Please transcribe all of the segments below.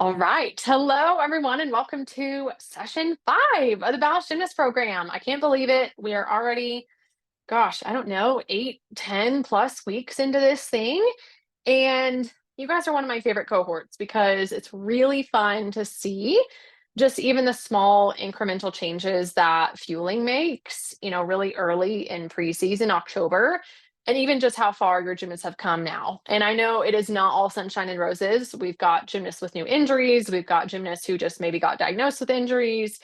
All right. Hello, everyone, and welcome to session 5 of the Balanced Gymnast program. I can't believe it. We are already, I don't know, 8, 10 plus weeks into this thing. And you guys are one of my favorite cohorts because it's really fun to see just even the small incremental changes that fueling makes, really early in preseason, October, and even just how far your gymnasts have come now. And I know it is not all sunshine and roses. We've got gymnasts with new injuries. We've got gymnasts who just maybe got diagnosed with injuries.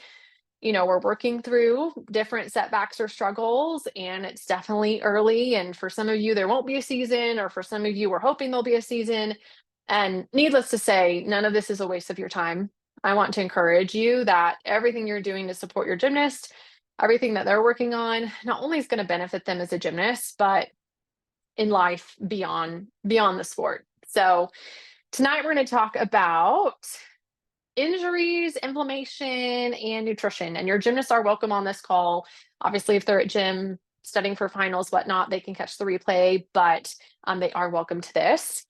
We're working through different setbacks or struggles, and it's definitely early. And for some of you, there won't be a season, or for some of you, we're hoping there'll be a season. And needless to say, none of this is a waste of your time. I want to encourage you that everything you're doing to support your gymnast, everything that they're working on, not only is going to benefit them as a gymnast, but in life beyond the sport. So tonight we're going to talk about injuries, inflammation, and nutrition. And your gymnasts are welcome on this call. Obviously, if they're at gym studying for finals, whatnot, they can catch the replay, but they are welcome to this.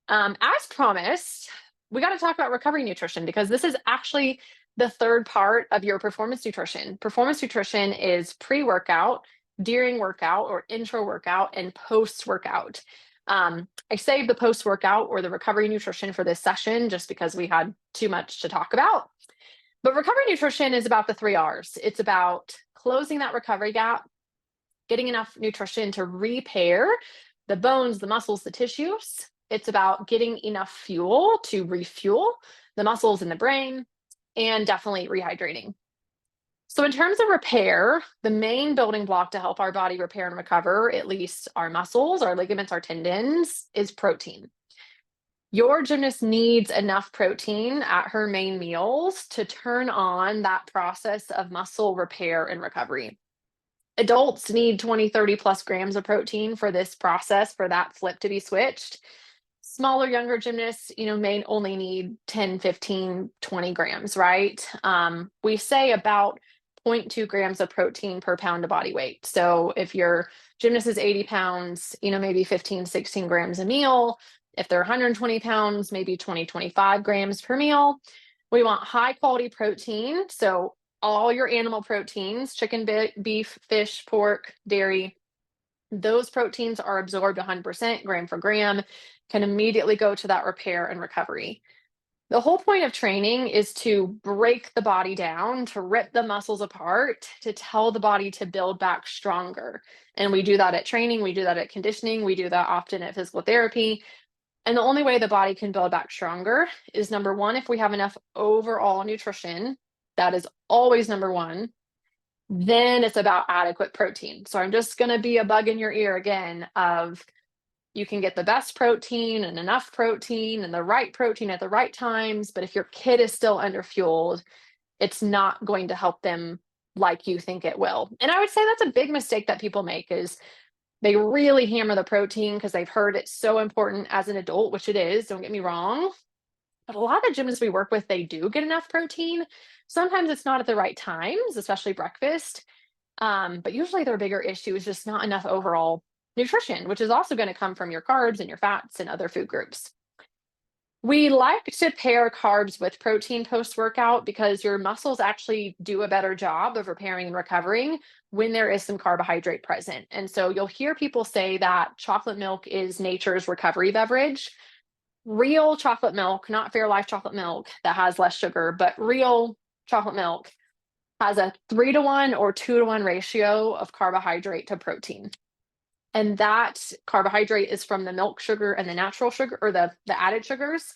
As promised, we got to talk about recovery nutrition because this is actually the third part of your performance nutrition. Performance nutrition is pre-workout, during workout, or intra-workout, and post-workout. I saved the post-workout or the recovery nutrition for this session just because we had too much to talk about. But recovery nutrition is about the 3 R's. It's about closing that recovery gap, getting enough nutrition to repair the bones, the muscles, the tissues. It's about getting enough fuel to refuel the muscles in the brain, and definitely rehydrating. So in terms of repair, the main building block to help our body repair and recover, at least our muscles, our ligaments, our tendons, is protein. Your gymnast needs enough protein at her main meals to turn on that process of muscle repair and recovery. Adults need 20, 30 plus grams of protein for this process, for that flip to be switched. Smaller, younger gymnasts, may only need 10, 15, 20 grams, right? We say about 0.2 grams of protein per pound of body weight. So if your gymnast is 80 pounds, maybe 15, 16 grams a meal. If they're 120 pounds, maybe 20, 25 grams per meal. We want high quality protein. So all your animal proteins, chicken, beef, fish, pork, dairy, those proteins are absorbed 100% gram for gram, can immediately go to that repair and recovery. The whole point of training is to break the body down, to rip the muscles apart, to tell the body to build back stronger. And we do that at training, we do that at conditioning, we do that often at physical therapy. And the only way the body can build back stronger is number one, if we have enough overall nutrition. That is always number one. Then it's about adequate protein. So I'm just going to be a bug in your ear again of you can get the best protein and enough protein and the right protein at the right times. But if your kid is still underfueled, it's not going to help them like you think it will. And I would say that's a big mistake that people make is they really hammer the protein because they've heard it's so important as an adult, which it is, don't get me wrong. But a lot of the gymnasts we work with, they do get enough protein. Sometimes it's not at the right times, especially breakfast. But usually their bigger issue is just not enough overall nutrition, which is also going to come from your carbs and your fats and other food groups. We like to pair carbs with protein post-workout because your muscles actually do a better job of repairing and recovering when there is some carbohydrate present. And so you'll hear people say that chocolate milk is nature's recovery beverage. Real chocolate milk, not Fairlife chocolate milk that has less sugar, but real chocolate milk has a 3-to-1 or 2-to-1 ratio of carbohydrate to protein. And that carbohydrate is from the milk sugar and the natural sugar or the added sugars.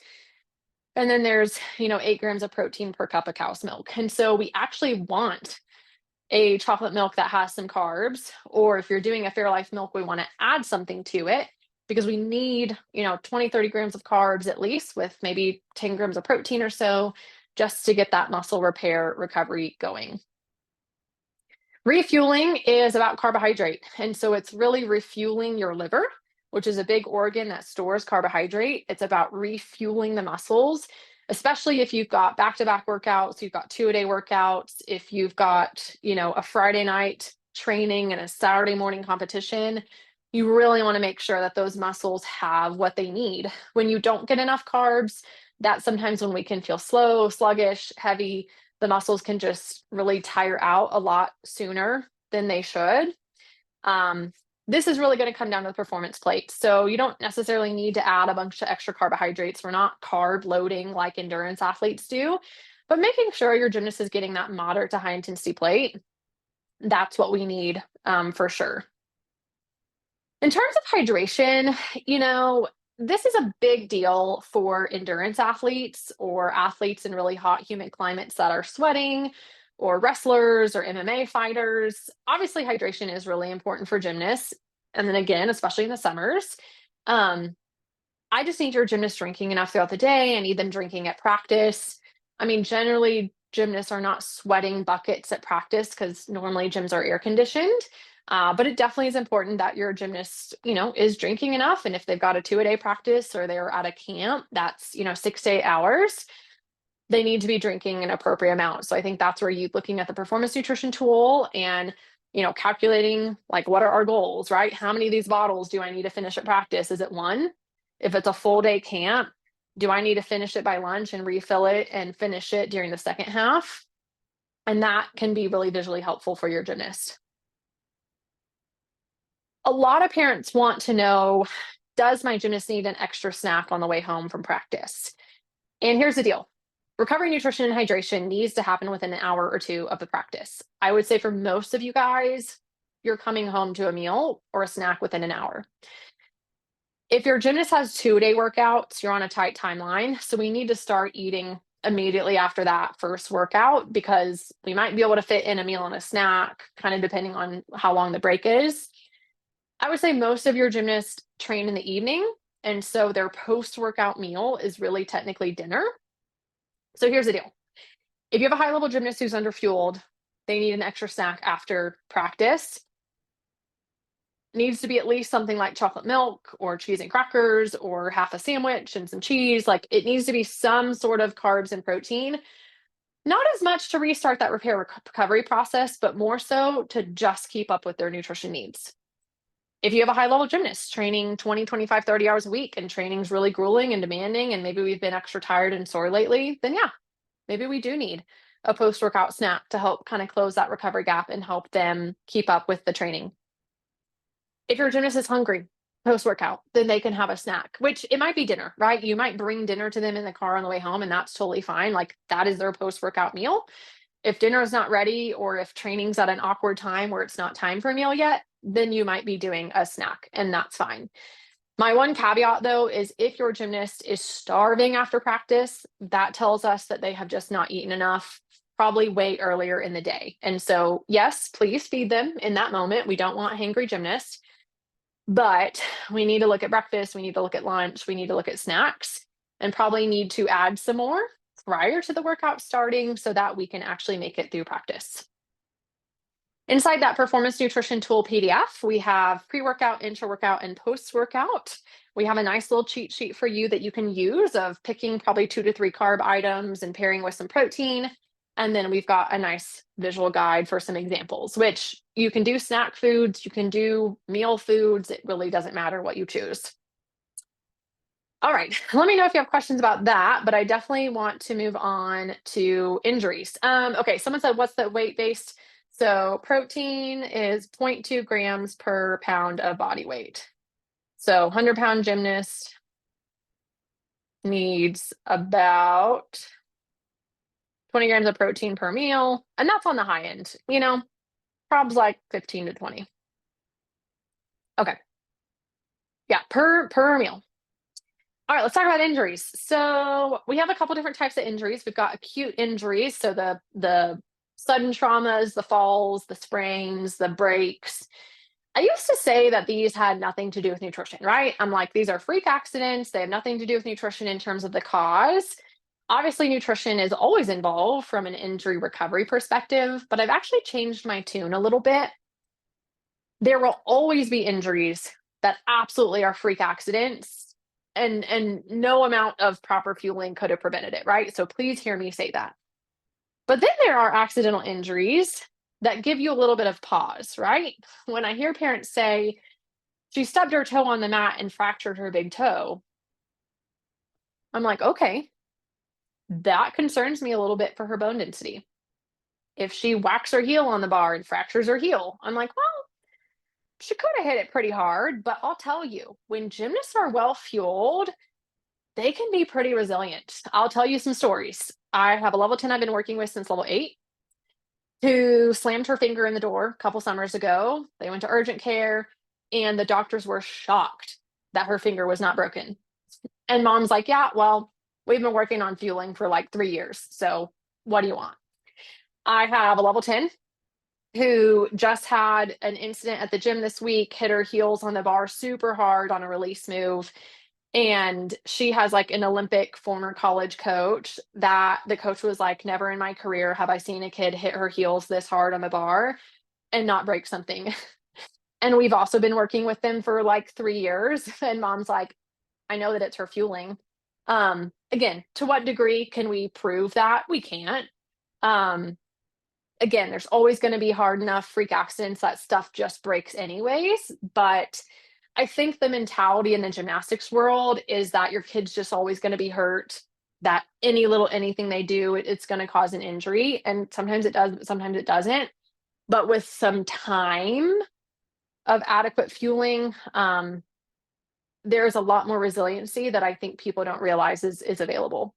And then there's, 8 grams of protein per cup of cow's milk. And so we actually want a chocolate milk that has some carbs, or if you're doing a Fairlife milk, we want to add something to it because we need, 20, 30 grams of carbs at least with maybe 10 grams of protein or so just to get that muscle repair recovery going. Refueling is about carbohydrate. And so it's really refueling your liver, which is a big organ that stores carbohydrate. It's about refueling the muscles, especially if you've got back-to-back workouts, you've got 2-a-day workouts, if you've got, a Friday night training and a Saturday morning competition, you really want to make sure that those muscles have what they need. When you don't get enough carbs, That's sometimes when we can feel slow, sluggish, heavy. The muscles can just really tire out a lot sooner than they should. Um, this is really going to come down to the performance plate. So you don't necessarily need to add a bunch of extra carbohydrates. We're not carb loading like endurance athletes do, but making sure your gymnast is getting that moderate to high intensity plate. That's what we need for sure. In terms of hydration, this is a big deal for endurance athletes or athletes in really hot, humid climates that are sweating, or wrestlers or MMA fighters. Obviously, hydration is really important for gymnasts. And then again, especially in the summers. Um, I just need your gymnast drinking enough throughout the day. I need them drinking at practice. I mean, generally, gymnasts are not sweating buckets at practice because normally gyms are air conditioned. But it definitely is important that your gymnast, is drinking enough. And if they've got a 2-a-day practice or they're at a camp, that's, 6 to 8 hours, they need to be drinking an appropriate amount. So I think that's where you looking at the performance nutrition tool and, calculating like what are our goals, right? How many of these bottles do I need to finish at practice? Is it one? If it's a full day camp, do I need to finish it by lunch and refill it and finish it during the second half? And that can be really visually helpful for your gymnast. A lot of parents want to know, does my gymnast need an extra snack on the way home from practice? And here's the deal. Recovery, nutrition, and hydration needs to happen within an hour or two of the practice. I would say for most of you guys, you're coming home to a meal or a snack within an hour. If your gymnast has 2-day workouts, you're on a tight timeline. So we need to start eating immediately after that first workout because we might be able to fit in a meal and a snack, kind of depending on how long the break is. I would say most of your gymnasts train in the evening. And so their post-workout meal is really technically dinner. So here's the deal. If you have a high-level gymnast who's underfueled, they need an extra snack after practice. It needs to be at least something like chocolate milk or cheese and crackers or half a sandwich and some cheese. Like it needs to be some sort of carbs and protein. Not as much to restart that repair recovery process, but more so to just keep up with their nutrition needs. If you have a high level gymnast training 20, 25, 30 hours a week and training is really grueling and demanding, and maybe we've been extra tired and sore lately, then yeah, maybe we do need a post workout snack to help kind of close that recovery gap and help them keep up with the training. If your gymnast is hungry post workout, then they can have a snack, which it might be dinner, right? You might bring dinner to them in the car on the way home, and that's totally fine. Like that is their post workout meal. If dinner is not ready, or if training's at an awkward time where it's not time for a meal yet, then you might be doing a snack, and that's fine. My one caveat though is if your gymnast is starving after practice, that tells us that they have just not eaten enough, probably way earlier in the day. And so, yes, please feed them in that moment. We don't want hangry gymnasts, but we need to look at breakfast, we need to look at lunch, we need to look at snacks, and probably need to add some more prior to the workout starting so that we can actually make it through practice. Inside that performance nutrition tool PDF, we have pre-workout, intra-workout, and post-workout. We have a nice little cheat sheet for you that you can use of picking probably 2 to 3 carb items and pairing with some protein. And then we've got a nice visual guide for some examples, which you can do snack foods, you can do meal foods. It really doesn't matter what you choose. All right, let me know if you have questions about that, but I definitely want to move on to injuries. Okay, someone said, what's the weight-based? So protein is 0.2 grams per pound of body weight. So 100-pound gymnast needs about 20 grams of protein per meal, and that's on the high end, probs like 15 to 20. Okay. Yeah, per meal. All right, let's talk about injuries. So we have a couple different types of injuries. We've got acute injuries, so the sudden traumas, the falls, the sprains, the breaks. I used to say that these had nothing to do with nutrition, right? I'm like, these are freak accidents. They have nothing to do with nutrition in terms of the cause. Obviously, nutrition is always involved from an injury recovery perspective, but I've actually changed my tune a little bit. There will always be injuries that absolutely are freak accidents, and no amount of proper fueling could have prevented it, right? So please hear me say that. But then there are accidental injuries that give you a little bit of pause, right? When I hear parents say, she stubbed her toe on the mat and fractured her big toe, I'm like, okay, That concerns me a little bit for her bone density. If she whacks her heel on the bar and fractures her heel, I'm like, well, she could have hit it pretty hard, but I'll tell you, when gymnasts are well fueled, they can be pretty resilient. I'll tell you some stories. I have a level 10 I've been working with since level 8 who slammed her finger in the door a couple summers ago. They went to urgent care, and the doctors were shocked that her finger was not broken. And mom's like, yeah, well, we've been working on fueling for like 3 years. So what do you want? I have a level 10 who just had an incident at the gym this week, hit her heels on the bar super hard on a release move. And she has like an Olympic former college coach that the coach was like, never in my career have I seen a kid hit her heels this hard on the bar and not break something. And we've also been working with them for like 3 years. And mom's like, I know that it's her fueling. Again, to what degree can we prove that? We can't. Um, Again, there's always going to be hard enough freak accidents that stuff just breaks anyways. But I think the mentality in the gymnastics world is that your kid's just always going to be hurt, that any little anything they do, it's going to cause an injury. And sometimes it does, but sometimes it doesn't. But with some time of adequate fueling, there's a lot more resiliency that I think people don't realize is available.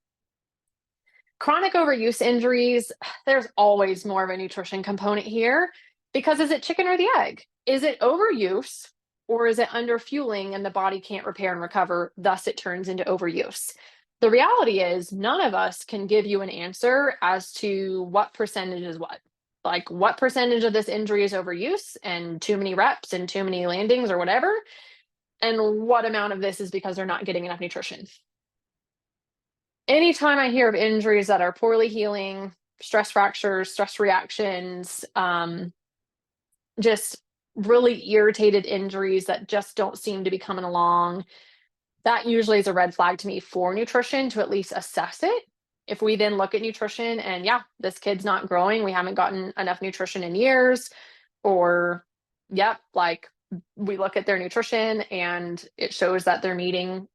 Chronic overuse injuries, there's always more of a nutrition component here because is it chicken or the egg? Is it overuse or is it underfueling and the body can't repair and recover, thus it turns into overuse? The reality is none of us can give you an answer as to what percentage is what. Like what percentage of this injury is overuse and too many reps and too many landings or whatever, and what amount of this is because they're not getting enough nutrition. Anytime I hear of injuries that are poorly healing, stress fractures, stress reactions, just really irritated injuries that just don't seem to be coming along, that usually is a red flag to me for nutrition to at least assess it. If we then look at nutrition and yeah, this kid's not growing, we haven't gotten enough nutrition in years, or yep, like we look at their nutrition and it shows that they're meeting,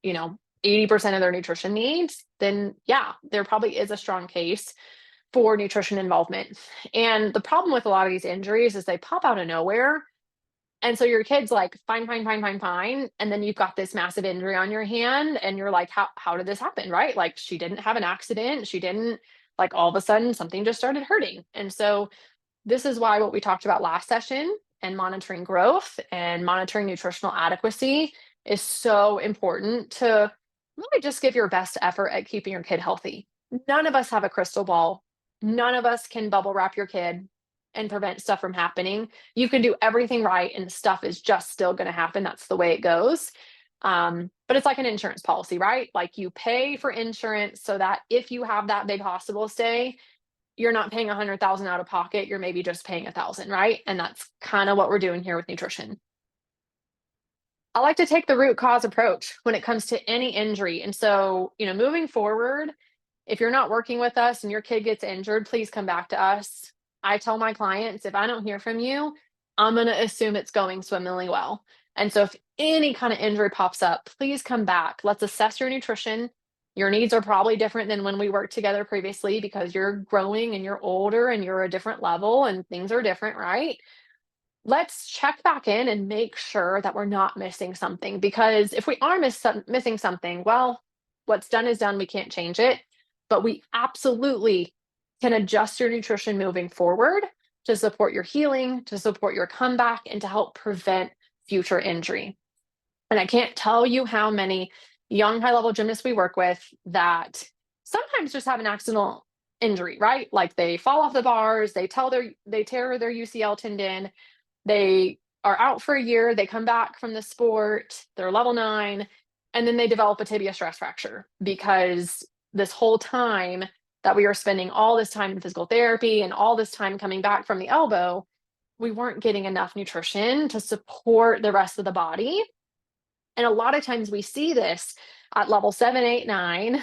80% of their nutrition needs, then yeah, there probably is a strong case for nutrition involvement. And the problem with a lot of these injuries is they pop out of nowhere. And so your kid's like, fine, fine, fine, fine, fine. And then you've got this massive injury on your hand, and you're like, how did this happen? Right? Like she didn't have an accident. She didn't like all of a sudden something just started hurting. And so this is why what we talked about last session and monitoring growth and monitoring nutritional adequacy is so important to really just give your best effort at keeping your kid healthy. None of us have a crystal ball. None of us can bubble wrap your kid and prevent stuff from happening. You can do everything right and stuff is just still going to happen. That's the way it goes. But it's like an insurance policy, right? Like you pay for insurance so that if you have that big hospital stay, you're not paying 100,000 out of pocket. You're maybe just paying 1,000, right? And that's kind of what we're doing here with nutrition. I like to take the root cause approach when it comes to any injury. And so, moving forward, if you're not working with us and your kid gets injured, please come back to us. I tell my clients, if I don't hear from you, I'm going to assume it's going swimmingly well. And so if any kind of injury pops up, please come back. Let's assess your nutrition. Your needs are probably different than when we worked together previously because you're growing and you're older and you're a different level and things are different, right? Let's check back in and make sure that we're not missing something, because if we are missing something, well, what's done is done. We can't change it, but we absolutely can adjust your nutrition moving forward to support your healing, to support your comeback, and to help prevent future injury. And I can't tell you how many young high level gymnasts we work with that sometimes just have an accidental injury, right? Like they fall off the bars, they tear their UCL tendon, they are out for a year, they come back from the sport, they're level 9, and then they develop a tibia stress fracture because this whole time that we were spending all this time in physical therapy and all this time coming back from the elbow, we weren't getting enough nutrition to support the rest of the body. And a lot of times we see this at level 7, 8, 9,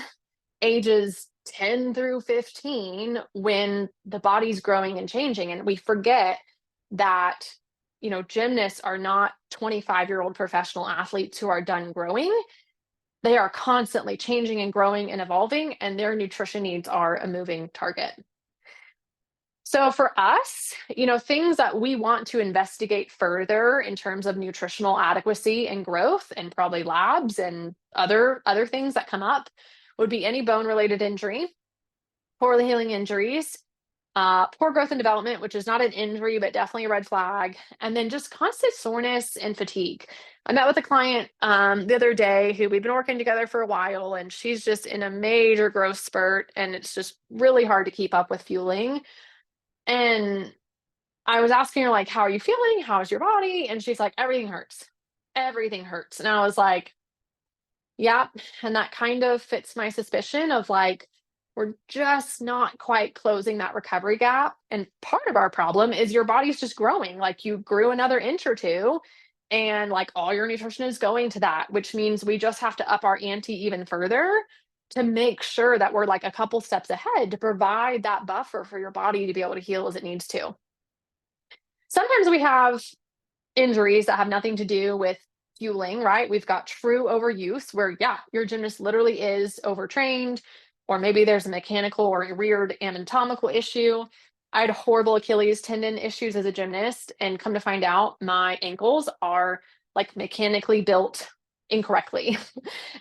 ages 10 through 15, when the body's growing and changing. And we forget that, gymnasts are not 25-year-old professional athletes who are done growing. they are constantly changing and growing and evolving, and their nutrition needs are a moving target. So for us, things that we want to investigate further in terms of nutritional adequacy and growth and probably labs and other things that come up would be any bone related injury, poorly healing injuries, poor growth and development, which is not an injury, but definitely a red flag. And then just constant soreness and fatigue. I met with a client the other day who we've been working together for a while, and she's just in a major growth spurt, and it's just really hard to keep up with fueling. And I was asking her, like, how are you feeling? How's your body? And she's like, everything hurts. Everything hurts. And I was like, yeah. And that kind of fits my suspicion of like, we're just not quite closing that recovery gap. And part of our problem is your body's just growing. Like you grew another inch or two, and like all your nutrition is going to that, which means we just have to up our ante even further to make sure that we're like a couple steps ahead to provide that buffer for your body to be able to heal as it needs to. Sometimes we have injuries that have nothing to do with fueling, right? We've got true overuse where, yeah, your gymnast literally is overtrained, or maybe there's a mechanical or a weird anatomical issue. I had horrible Achilles tendon issues as a gymnast, and come to find out, my ankles are like mechanically built incorrectly.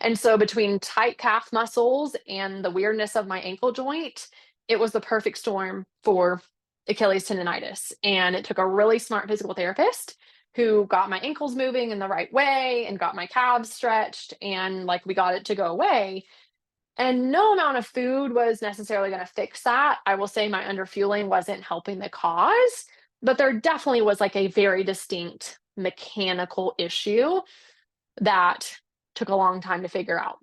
And so, between tight calf muscles and the weirdness of my ankle joint, it was the perfect storm for Achilles tendonitis. And it took a really smart physical therapist who got my ankles moving in the right way and got my calves stretched, and like we got it to go away. And no amount of food was necessarily going to fix that. I will say my underfueling wasn't helping the cause, but there definitely was like a very distinct mechanical issue that took a long time to figure out.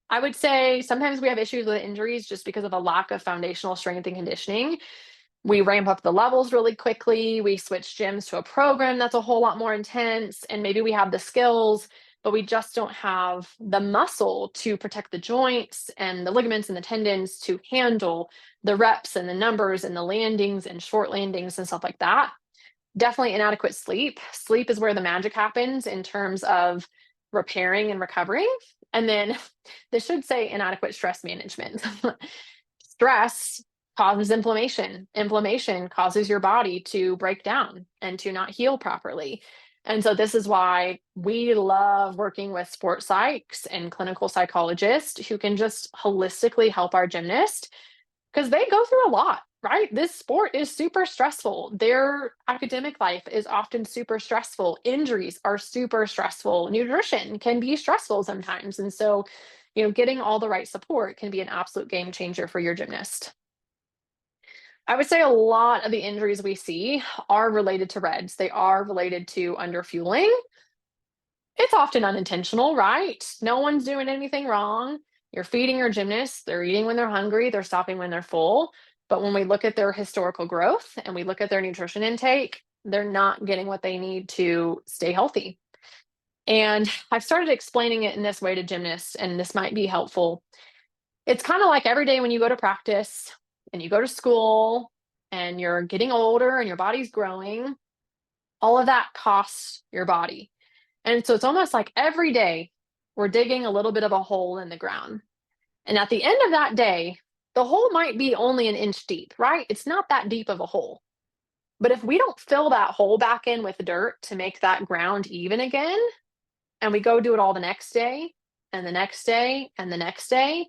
I would say sometimes we have issues with injuries just because of a lack of foundational strength and conditioning. We ramp up the levels really quickly. We switch gyms to a program that's a whole lot more intense, and maybe we have the skills, but we just don't have the muscle to protect the joints and the ligaments and the tendons to handle the reps and the numbers and the landings and short landings and stuff like that. Definitely inadequate sleep. Sleep is where the magic happens in terms of repairing and recovering. And then this should say inadequate stress management. Stress causes inflammation. Inflammation causes your body to break down and to not heal properly. And so this is why we love working with sports psychs and clinical psychologists who can just holistically help our gymnast, because they go through a lot, right? This sport is super stressful. Their academic life is often super stressful. Injuries are super stressful. Nutrition can be stressful sometimes. And so, getting all the right support can be an absolute game changer for your gymnast. I would say a lot of the injuries we see are related to REDs. They are related to underfueling. It's often unintentional, right? No one's doing anything wrong. You're feeding your gymnasts, they're eating when they're hungry, they're stopping when they're full. But when we look at their historical growth and we look at their nutrition intake, they're not getting what they need to stay healthy. And I've started explaining it in this way to gymnasts, and this might be helpful. It's kind of like every day when you go to practice and you go to school and you're getting older and your body's growing, all of that costs your body. And so it's almost like every day we're digging a little bit of a hole in the ground. And at the end of that day, the hole might be only an inch deep, right? It's not that deep of a hole. But if we don't fill that hole back in with dirt to make that ground even again, and we go do it all the next day and the next day and the next day,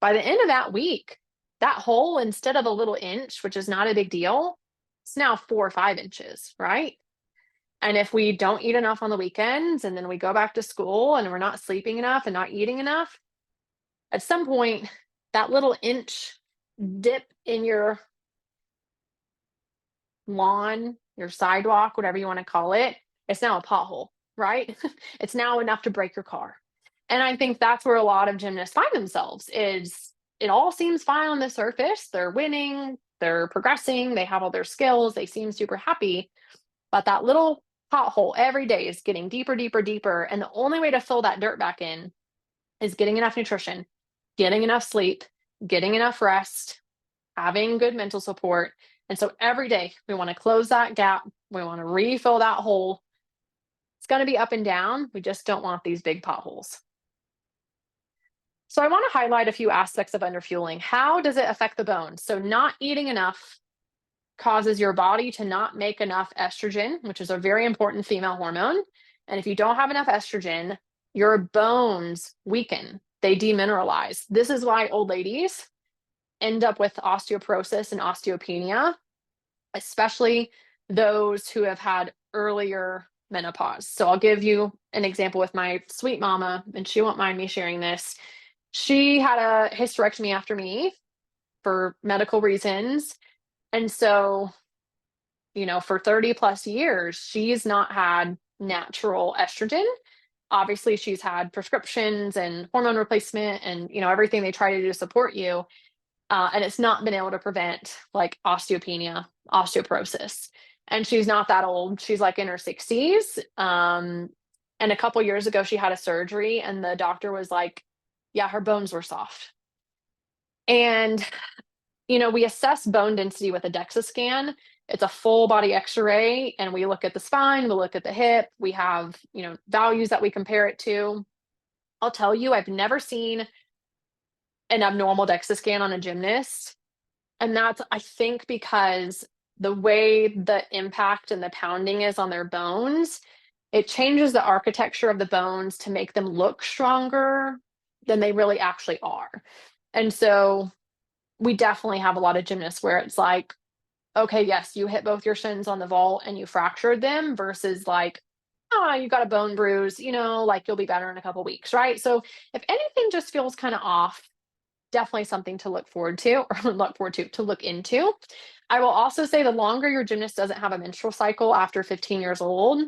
by the end of that week, that hole, instead of a little inch, which is not a big deal, it's now 4 or 5 inches, right? And if we don't eat enough on the weekends and then we go back to school and we're not sleeping enough and not eating enough, at some point, that little inch dip in your lawn, your sidewalk, whatever you want to call it, it's now a pothole, right? It's now enough to break your car. And I think that's where a lot of gymnasts find themselves is it all seems fine on the surface. They're winning, they're progressing, they have all their skills, they seem super happy. But that little pothole every day is getting deeper, deeper, deeper. And the only way to fill that dirt back in is getting enough nutrition, getting enough sleep, getting enough rest, having good mental support. And so every day we want to close that gap. We want to refill that hole. It's going to be up and down. We just don't want these big potholes. So I want to highlight a few aspects of underfueling. How does it affect the bones? So not eating enough causes your body to not make enough estrogen, which is a very important female hormone. And if you don't have enough estrogen, your bones weaken, they demineralize. This is why old ladies end up with osteoporosis and osteopenia, especially those who have had earlier menopause. So I'll give you an example with my sweet mama, and she won't mind me sharing this. She had a hysterectomy after me for medical reasons. And so, for 30 plus years, she's not had natural estrogen. Obviously, she's had prescriptions and hormone replacement and, everything they try to do to support you. And it's not been able to prevent like osteopenia, osteoporosis. And she's not that old. She's like in her 60s. And a couple years ago, she had a surgery, and the doctor was like, yeah, her bones were soft. And, we assess bone density with a DEXA scan. It's a full body x-ray, and we look at the spine, we look at the hip, we have, values that we compare it to. I'll tell you, I've never seen an abnormal DEXA scan on a gymnast. And that's, I think, because the way the impact and the pounding is on their bones, it changes the architecture of the bones to make them look stronger than they really actually are. And so we definitely have a lot of gymnasts where it's like, okay, yes, you hit both your shins on the vault and you fractured them versus like, oh, you got a bone bruise, like you'll be better in a couple weeks, right? So if anything just feels kind of off, definitely something to look forward to or to look into. I will also say the longer your gymnast doesn't have a menstrual cycle after 15 years old,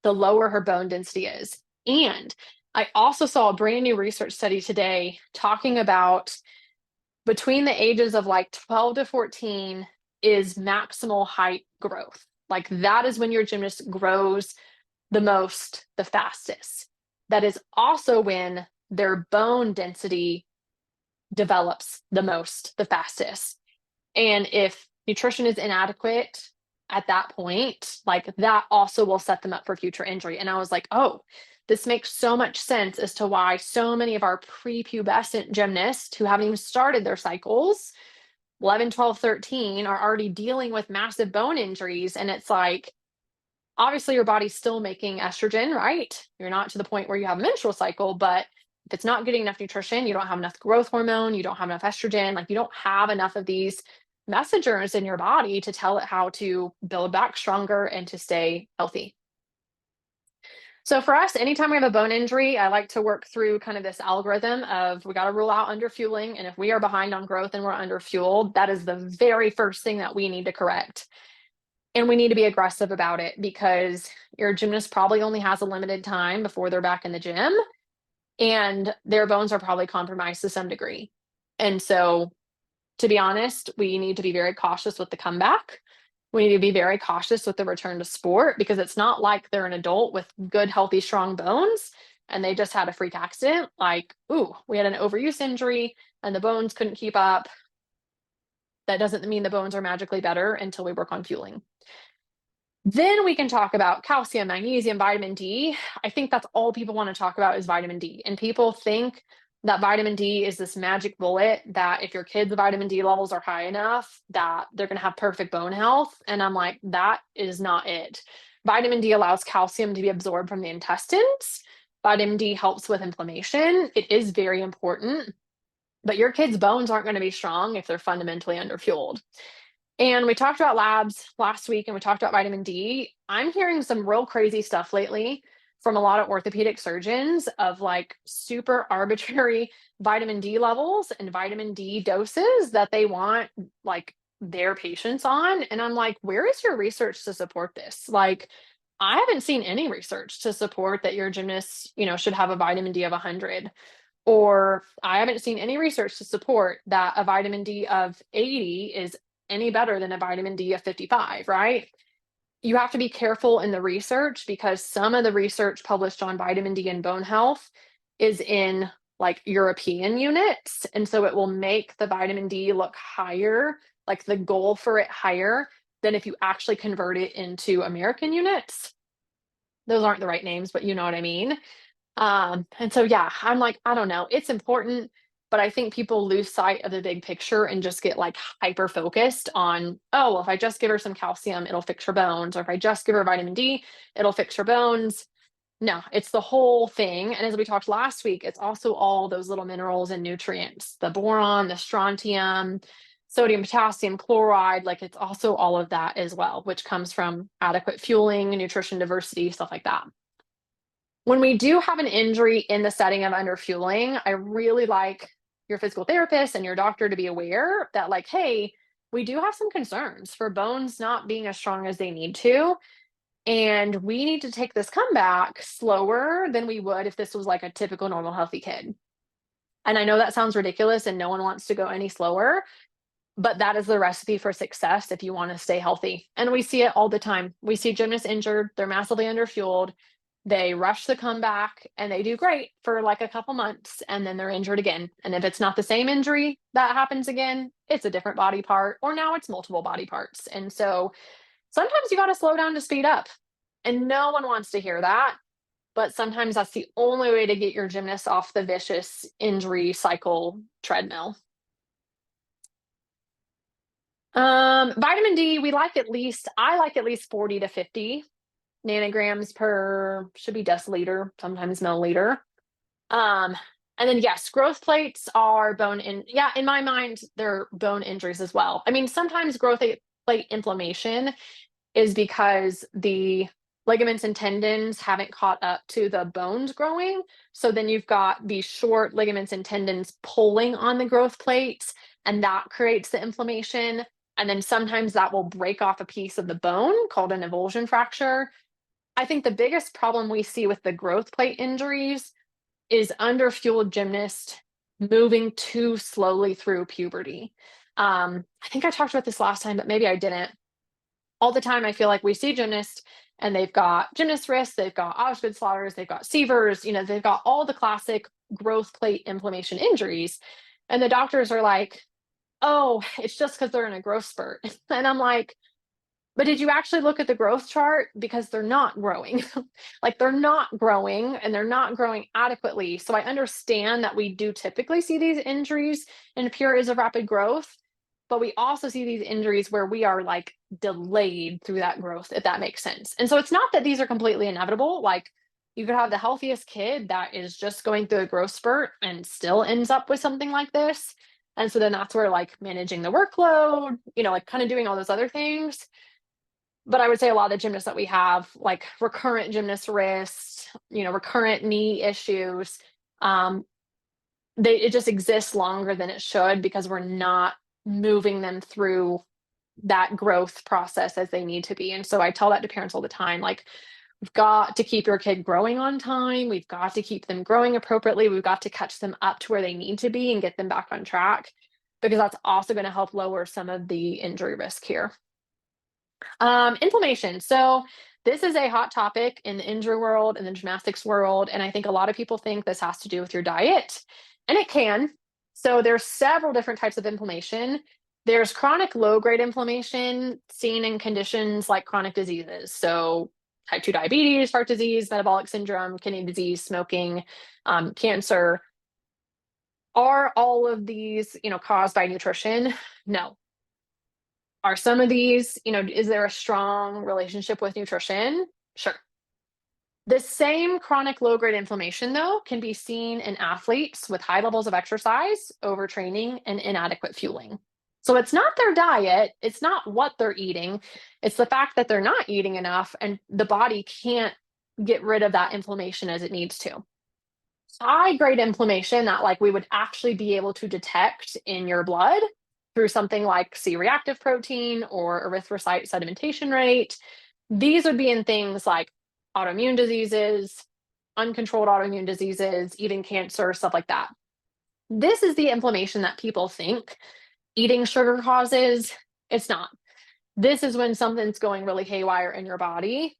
the lower her bone density is. And I also saw a brand new research study today talking about between the ages of like 12 to 14 is maximal height growth. Like that is when your gymnast grows the most, the fastest. That is also when their bone density develops the most, the fastest. And if nutrition is inadequate at that point, like that also will set them up for future injury. And I was like, oh, this makes so much sense as to why so many of our prepubescent gymnasts who haven't even started their cycles, 11, 12, 13, are already dealing with massive bone injuries. And it's like, obviously your body's still making estrogen, right? You're not to the point where you have a menstrual cycle, but if it's not getting enough nutrition, you don't have enough growth hormone, you don't have enough estrogen, like you don't have enough of these messengers in your body to tell it how to build back stronger and to stay healthy. So for us, anytime we have a bone injury, I like to work through kind of this algorithm of we got to rule out underfueling. And if we are behind on growth and we're underfueled, that is the very first thing that we need to correct. And we need to be aggressive about it because your gymnast probably only has a limited time before they're back in the gym, and their bones are probably compromised to some degree. And so, to be honest, we need to be very cautious with the comeback. We need to be very cautious with the return to sport because it's not like they're an adult with good, healthy, strong bones and they just had a freak accident. Like, ooh, we had an overuse injury and the bones couldn't keep up. That doesn't mean the bones are magically better until we work on fueling. Then we can talk about calcium, magnesium, vitamin D. I think that's all people want to talk about is vitamin D. And people think that vitamin D is this magic bullet that if your kids' vitamin D levels are high enough, that they're going to have perfect bone health. And I'm like, that is not it. Vitamin D allows calcium to be absorbed from the intestines. Vitamin D helps with inflammation. It is very important. But your kids' bones aren't going to be strong if they're fundamentally underfueled. And we talked about labs last week and we talked about vitamin D. I'm hearing some real crazy stuff lately from a lot of orthopedic surgeons of like super arbitrary vitamin D levels and vitamin D doses that they want like their patients on. And I'm like, where is your research to support this? Like, I haven't seen any research to support that your gymnast, should have a vitamin D of 100. Or I haven't seen any research to support that a vitamin D of 80 is any better than a vitamin D of 55, right? You have to be careful in the research because some of the research published on vitamin D and bone health is in like European units. And so it will make the vitamin D look higher, like the goal for it higher than if you actually convert it into American units. Those aren't the right names, but you know what I mean. And so, yeah, I'm like, I don't know, it's important, but I think people lose sight of the big picture and just get like hyper focused on, oh, well, if I just give her some calcium, it'll fix her bones. Or if I just give her vitamin D, it'll fix her bones. No, it's the whole thing. And as we talked last week, it's also all those little minerals and nutrients, the boron, the strontium, sodium, potassium, chloride. Like it's also all of that as well, which comes from adequate fueling, nutrition diversity, stuff like that. When we do have an injury in the setting of underfueling, I really like your physical therapist and your doctor to be aware that, like, hey, we do have some concerns for bones not being as strong as they need to. And we need to take this comeback slower than we would if this was like a typical normal healthy kid. And I know that sounds ridiculous and no one wants to go any slower, but that is the recipe for success if you want to stay healthy. And we see it all the time. We see gymnasts injured, they're massively underfueled, they rush the comeback and they do great for like a couple months and then they're injured again. And if it's not the same injury that happens again, it's a different body part, or now it's multiple body parts. And so sometimes you got to slow down to speed up. And no one wants to hear that. But sometimes that's the only way to get your gymnast off the vicious injury cycle treadmill. Vitamin D, I like at least 40 to 50 nanograms per, should be deciliter, sometimes milliliter. Um, and then yes, growth plates are yeah, in my mind, they're bone injuries as well. I mean, sometimes plate inflammation is because the ligaments and tendons haven't caught up to the bones growing. So then you've got these short ligaments and tendons pulling on the growth plates, and that creates the inflammation. And then sometimes that will break off a piece of the bone called an avulsion fracture. I think the biggest problem we see with the growth plate injuries is underfueled gymnast moving too slowly through puberty. I think I talked about this last time, but maybe I didn't. All the time, I feel like we see gymnasts and they've got gymnast wrists, they've got Osgood-Slaughters, they've got Sievers, they've got all the classic growth plate inflammation injuries. And the doctors are like, oh, it's just because they're in a growth spurt. And I'm like, but did you actually look at the growth chart? Because they're not growing. Like they're not growing and they're not growing adequately. So I understand that we do typically see these injuries in periods of rapid growth, but we also see these injuries where we are like delayed through that growth, if that makes sense. And so it's not that these are completely inevitable. Like you could have the healthiest kid that is just going through a growth spurt and still ends up with something like this. And so then that's where like managing the workload, like kind of doing all those other things. But I would say a lot of the gymnasts that we have, like recurrent gymnast wrists, recurrent knee issues, it just exists longer than it should because we're not moving them through that growth process as they need to be. And so I tell that to parents all the time, like, we've got to keep your kid growing on time. We've got to keep them growing appropriately. We've got to catch them up to where they need to be and get them back on track, because that's also going to help lower some of the injury risk here. Inflammation. So this is a hot topic in the injury world and the gymnastics world. And I think a lot of people think this has to do with your diet, and it can. So there's several different types of inflammation. There's chronic low-grade inflammation seen in conditions like chronic diseases. So type 2 diabetes, heart disease, metabolic syndrome, kidney disease, smoking, cancer. Are all of these, caused by nutrition? No. Are some of these, is there a strong relationship with nutrition? Sure. The same chronic low-grade inflammation, though, can be seen in athletes with high levels of exercise, overtraining, and inadequate fueling. So it's not their diet, it's not what they're eating, it's the fact that they're not eating enough and the body can't get rid of that inflammation as it needs to. High-grade inflammation that like we would actually be able to detect in your blood through something like C-reactive protein or erythrocyte sedimentation rate. These would be in things like autoimmune diseases, uncontrolled autoimmune diseases, even cancer, stuff like that. This is the inflammation that people think eating sugar causes. It's not. This is when something's going really haywire in your body.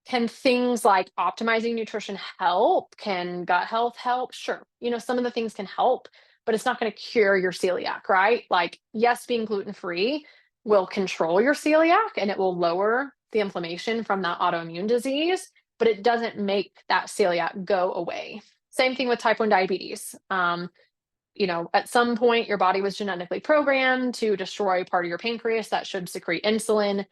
Can things like optimizing nutrition help? Can gut health help? Sure. Some of the things can help, but it's not going to cure your celiac, right? Like, yes, being gluten-free will control your celiac and it will lower the inflammation from that autoimmune disease, but it doesn't make that celiac go away. Same thing with type 1 diabetes. At some point, your body was genetically programmed to destroy part of your pancreas that should secrete insulin.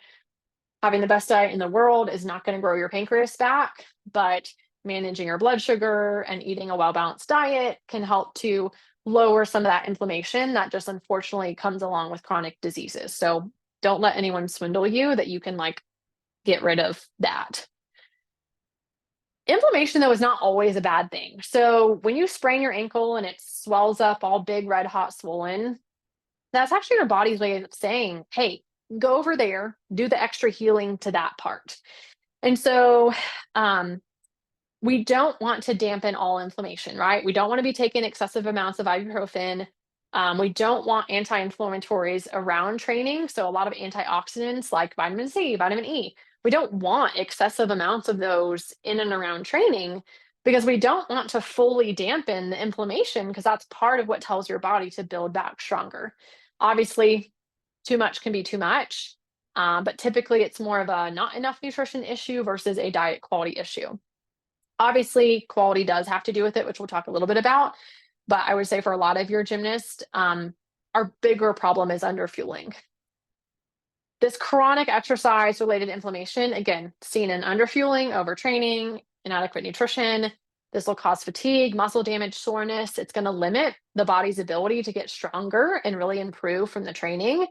Having the best diet in the world is not going to grow your pancreas back, but managing your blood sugar and eating a well-balanced diet can help to lower some of that inflammation that just unfortunately comes along with chronic diseases. So don't let anyone swindle you that you can get rid of that. Inflammation, though, is not always a bad thing. So when you sprain your ankle and it swells up all big, red, hot, swollen, that's actually your body's way of saying, hey, go over there, do the extra healing to that part. And so we don't want to dampen all inflammation, right? We don't want to be taking excessive amounts of ibuprofen. We don't want anti-inflammatories around training. So a lot of antioxidants like vitamin C, vitamin E. We don't want excessive amounts of those in and around training because we don't want to fully dampen the inflammation because that's part of what tells your body to build back stronger. Obviously, too much can be too much, but typically it's more of a not enough nutrition issue versus a diet quality issue. Obviously, quality does have to do with it, which we'll talk a little bit about. But I would say for a lot of your gymnasts, our bigger problem is underfueling. This chronic exercise-related inflammation, again, seen in underfueling, overtraining, inadequate nutrition. This will cause fatigue, muscle damage, soreness. It's going to limit the body's ability to get stronger and really improve from the training.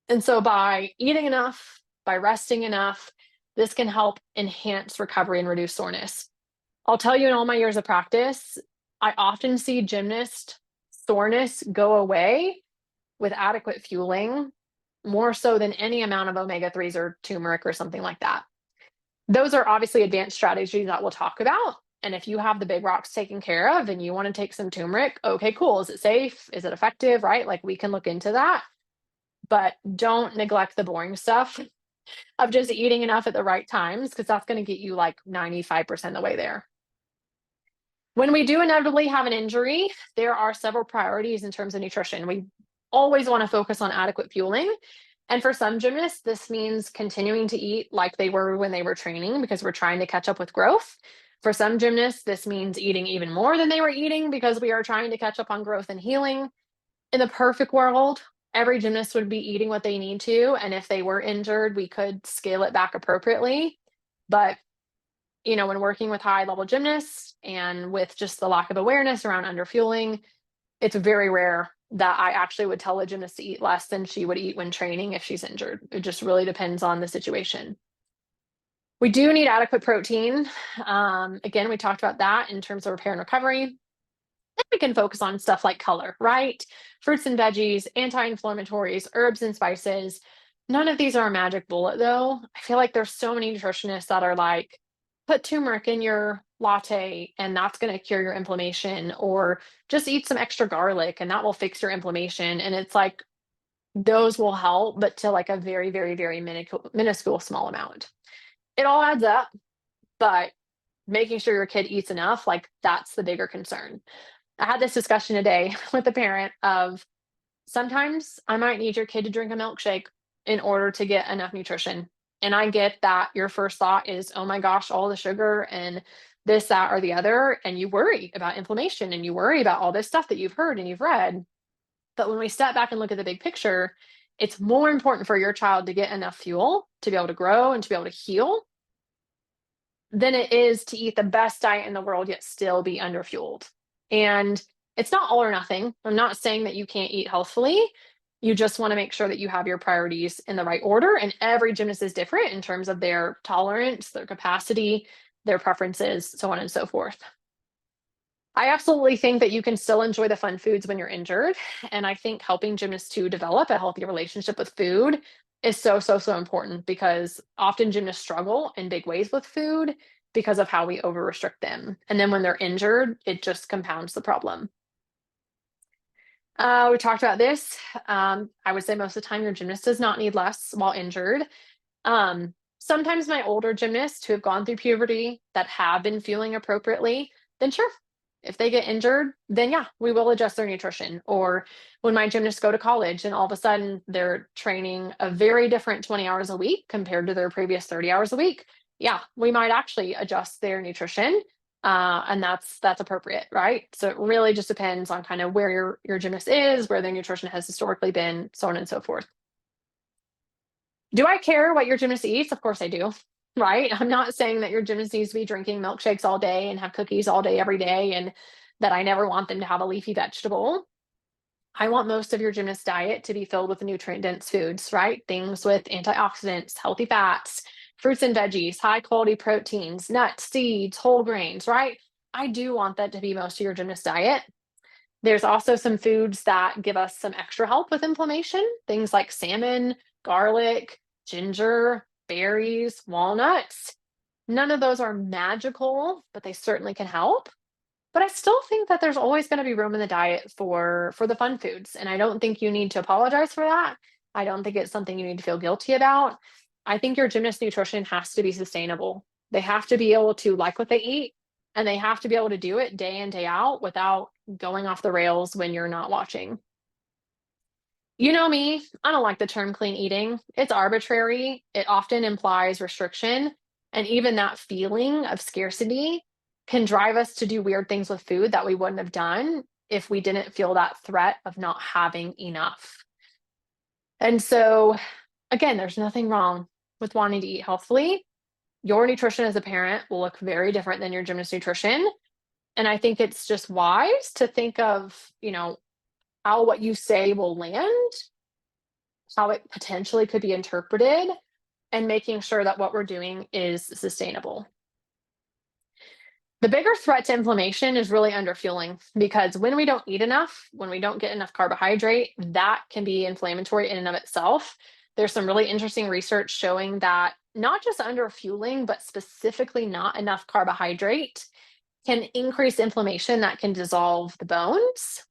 And so by eating enough, by resting enough, this can help enhance recovery and reduce soreness. I'll tell you, in all my years of practice, I often see gymnast soreness go away with adequate fueling, more so than any amount of omega-3s or turmeric or something like that. Those are obviously advanced strategies that we'll talk about. And if you have the big rocks taken care of and you want to take some turmeric, okay, cool. Is it safe? Is it effective? Right? We can look into that. But don't neglect the boring stuff of just eating enough at the right times, because that's going to get you 95% of the way there. When we do inevitably have an injury, there are several priorities in terms of nutrition. We always want to focus on adequate fueling. And for some gymnasts, this means continuing to eat like they were when they were training because we're trying to catch up with growth. For some gymnasts, this means eating even more than they were eating because we are trying to catch up on growth and healing. In the perfect world, every gymnast would be eating what they need to. And if they were injured, we could scale it back appropriately. But when working with high level gymnasts and with just the lack of awareness around underfueling, it's very rare that I actually would tell a gymnast to eat less than she would eat when training if she's injured. It just really depends on the situation. We do need adequate protein. Again, we talked about that in terms of repair and recovery. Then we can focus on stuff like color, right? Fruits and veggies, anti-inflammatories, herbs and spices. None of these are a magic bullet, though. I feel like there's so many nutritionists that are like, put turmeric in your latte and that's going to cure your inflammation, or just eat some extra garlic and that will fix your inflammation. And it's like, those will help, but to a very, very, very minuscule small amount. It all adds up, but making sure your kid eats enough, that's the bigger concern. I had this discussion today with a parent of sometimes I might need your kid to drink a milkshake in order to get enough nutrition. And I get that your first thought is, oh my gosh, all the sugar and this, that, or the other. And you worry about inflammation and you worry about all this stuff that you've heard and you've read. But when we step back and look at the big picture, it's more important for your child to get enough fuel to be able to grow and to be able to heal than it is to eat the best diet in the world, yet still be underfueled. And it's not all or nothing. I'm not saying that you can't eat healthfully. You just want to make sure that you have your priorities in the right order. And every gymnast is different in terms of their tolerance, their capacity, their preferences, so on and so forth. I absolutely think that you can still enjoy the fun foods when you're injured. And I think helping gymnasts to develop a healthy relationship with food is so, so, so important, because often gymnasts struggle in big ways with food because of how we over restrict them. And then when they're injured, it just compounds the problem. We talked about this. I would say most of the time your gymnast does not need less while injured. Sometimes my older gymnasts who have gone through puberty that have been fueling appropriately, then sure, if they get injured, then yeah, we will adjust their nutrition. Or when my gymnasts go to college and all of a sudden they're training a very different 20 hours a week compared to their previous 30 hours a week, yeah, we might actually adjust their nutrition. And that's appropriate, right? So it really just depends on kind of where your gymnast is, where their nutrition has historically been, so on and so forth. Do I care what your gymnast eats? Of course I do. Right? I'm not saying that your gymnast needs to be drinking milkshakes all day and have cookies all day every day, and that I never want them to have a leafy vegetable. I want most of your gymnast diet to be filled with nutrient dense foods, right? Things with antioxidants, healthy fats, fruits and veggies, high quality proteins, nuts, seeds, whole grains, right? I do want that to be most of your gymnast diet. There's also some foods that give us some extra help with inflammation, things like salmon, garlic, ginger, berries, walnuts. None of those are magical, but they certainly can help. But I still think that there's always going to be room in the diet for the fun foods, and I don't think you need to apologize for that. I don't think it's something you need to feel guilty about. I think your gymnast nutrition has to be sustainable. They have to be able to like what they eat, and they have to be able to do it day in, day out without going off the rails when you're not watching. You know me, I don't like the term clean eating. It's arbitrary. It often implies restriction. And even that feeling of scarcity can drive us to do weird things with food that we wouldn't have done if we didn't feel that threat of not having enough. And so, again, there's nothing wrong with wanting to eat healthfully. Your nutrition as a parent will look very different than your gymnast nutrition. And I think it's just wise to think of, how what you say will land, how it potentially could be interpreted, and making sure that what we're doing is sustainable. The bigger threat to inflammation is really underfueling, because when we don't eat enough, when we don't get enough carbohydrate, that can be inflammatory in and of itself. There's some really interesting research showing that not just underfueling, but specifically not enough carbohydrate can increase inflammation that can dissolve the bones.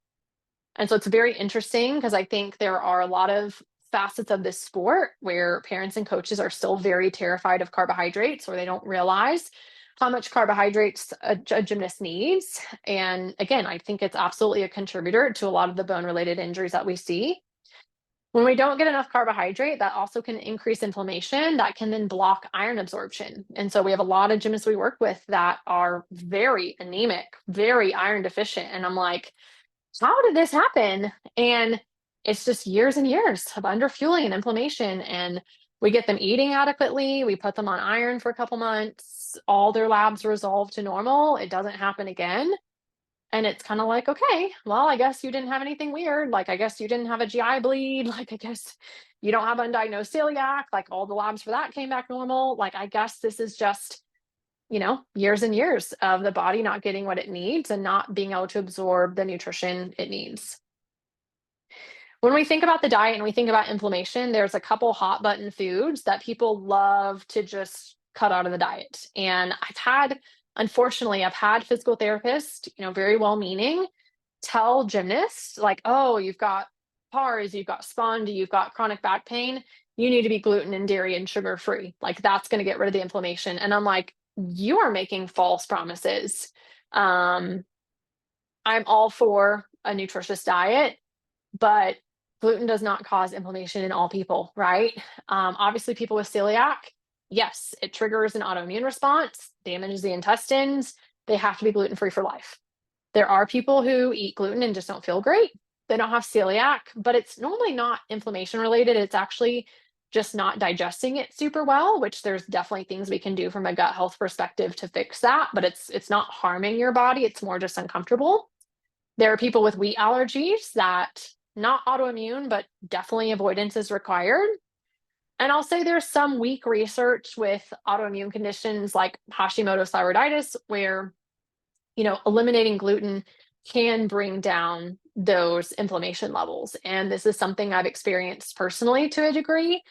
And so it's very interesting, because I think there are a lot of facets of this sport where parents and coaches are still very terrified of carbohydrates, or they don't realize how much carbohydrates a gymnast needs. And again, I think it's absolutely a contributor to a lot of the bone related injuries that we see. When we don't get enough carbohydrate, that also can increase inflammation that can then block iron absorption. And so we have a lot of gymnasts we work with that are very anemic, very iron deficient. And I'm like, how did this happen? And it's just years and years of underfueling and inflammation. And we get them eating adequately. We put them on iron for a couple months. All their labs resolve to normal. It doesn't happen again. And it's kind of like, okay, well, I guess you didn't have anything weird. Like, I guess you didn't have a GI bleed. Like, I guess you don't have undiagnosed celiac. Like, all the labs for that came back normal. Like, I guess this is just, years and years of the body not getting what it needs and not being able to absorb the nutrition it needs. When we think about the diet and we think about inflammation, there's a couple hot button foods that people love to just cut out of the diet. And unfortunately, I've had physical therapists, very well meaning, tell gymnasts, like, oh, you've got PARS, you've got spondy, you've got chronic back pain. You need to be gluten and dairy and sugar free. Like, that's going to get rid of the inflammation. And I'm like, you are making false promises. I'm all for a nutritious diet, but gluten does not cause inflammation in all people, right? Obviously, people with celiac, yes, it triggers an autoimmune response, damages the intestines. They have to be gluten free for life. There are people who eat gluten and just don't feel great. They don't have celiac, but it's normally not inflammation related. It's actually just not digesting it super well, which there's definitely things we can do from a gut health perspective to fix that, but it's not harming your body. It's more just uncomfortable. There are people with wheat allergies that not autoimmune, but definitely avoidance is required. And I'll say there's some weak research with autoimmune conditions like Hashimoto's thyroiditis, where, eliminating gluten can bring down those inflammation levels. And this is something I've experienced personally to a degree.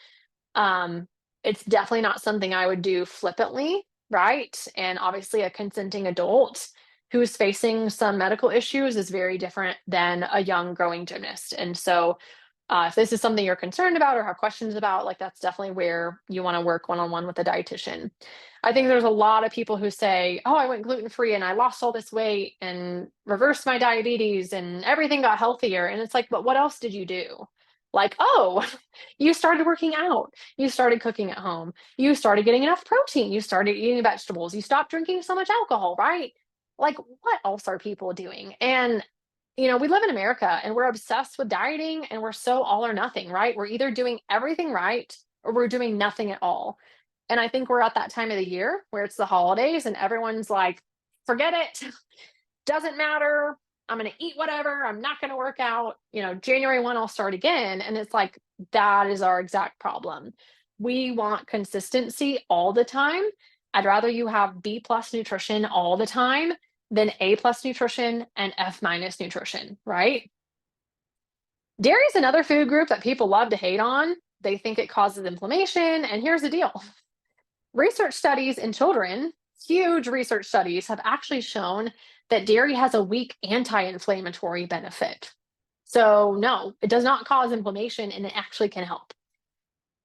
It's definitely not something I would do flippantly, right? And obviously, a consenting adult who's facing some medical issues is very different than a young growing gymnast. And so, if this is something you're concerned about or have questions about, like, that's definitely where you want to work one-on-one with a dietitian. I think there's a lot of people who say, oh, I went gluten-free and I lost all this weight and reversed my diabetes and everything got healthier. And it's like, but what else did you do? Like, oh, you started working out, you started cooking at home, you started getting enough protein, you started eating vegetables, you stopped drinking so much alcohol, right? Like, what else are people doing? And, we live in America and we're obsessed with dieting and we're so all or nothing, right? We're either doing everything right or we're doing nothing at all. And I think we're at that time of the year where it's the holidays and everyone's like, forget it, doesn't matter. I'm going to eat whatever. I'm not going to work out. January 1, I'll start again. And it's like, that is our exact problem. We want consistency all the time. I'd rather you have B plus nutrition all the time than A plus nutrition and F minus nutrition, right? Dairy is another food group that people love to hate on. They think it causes inflammation. And here's the deal: research studies in children, huge research studies, have actually shown that dairy has a weak anti-inflammatory benefit. So no, it does not cause inflammation and it actually can help.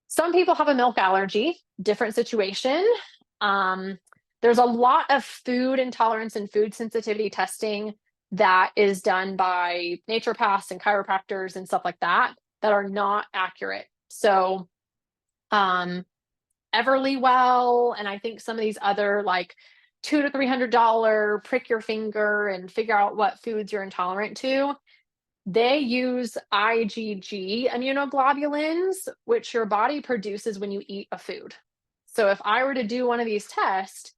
Some people have a milk allergy, different situation. Um, there's a lot of food intolerance and food sensitivity testing that is done by naturopaths and chiropractors and stuff like that are not accurate. So Everlywell, and I think some of these other like $200 to $300 prick your finger and figure out what foods you're intolerant to. They use IgG immunoglobulins, which your body produces when you eat a food. So if I were to do one of these tests,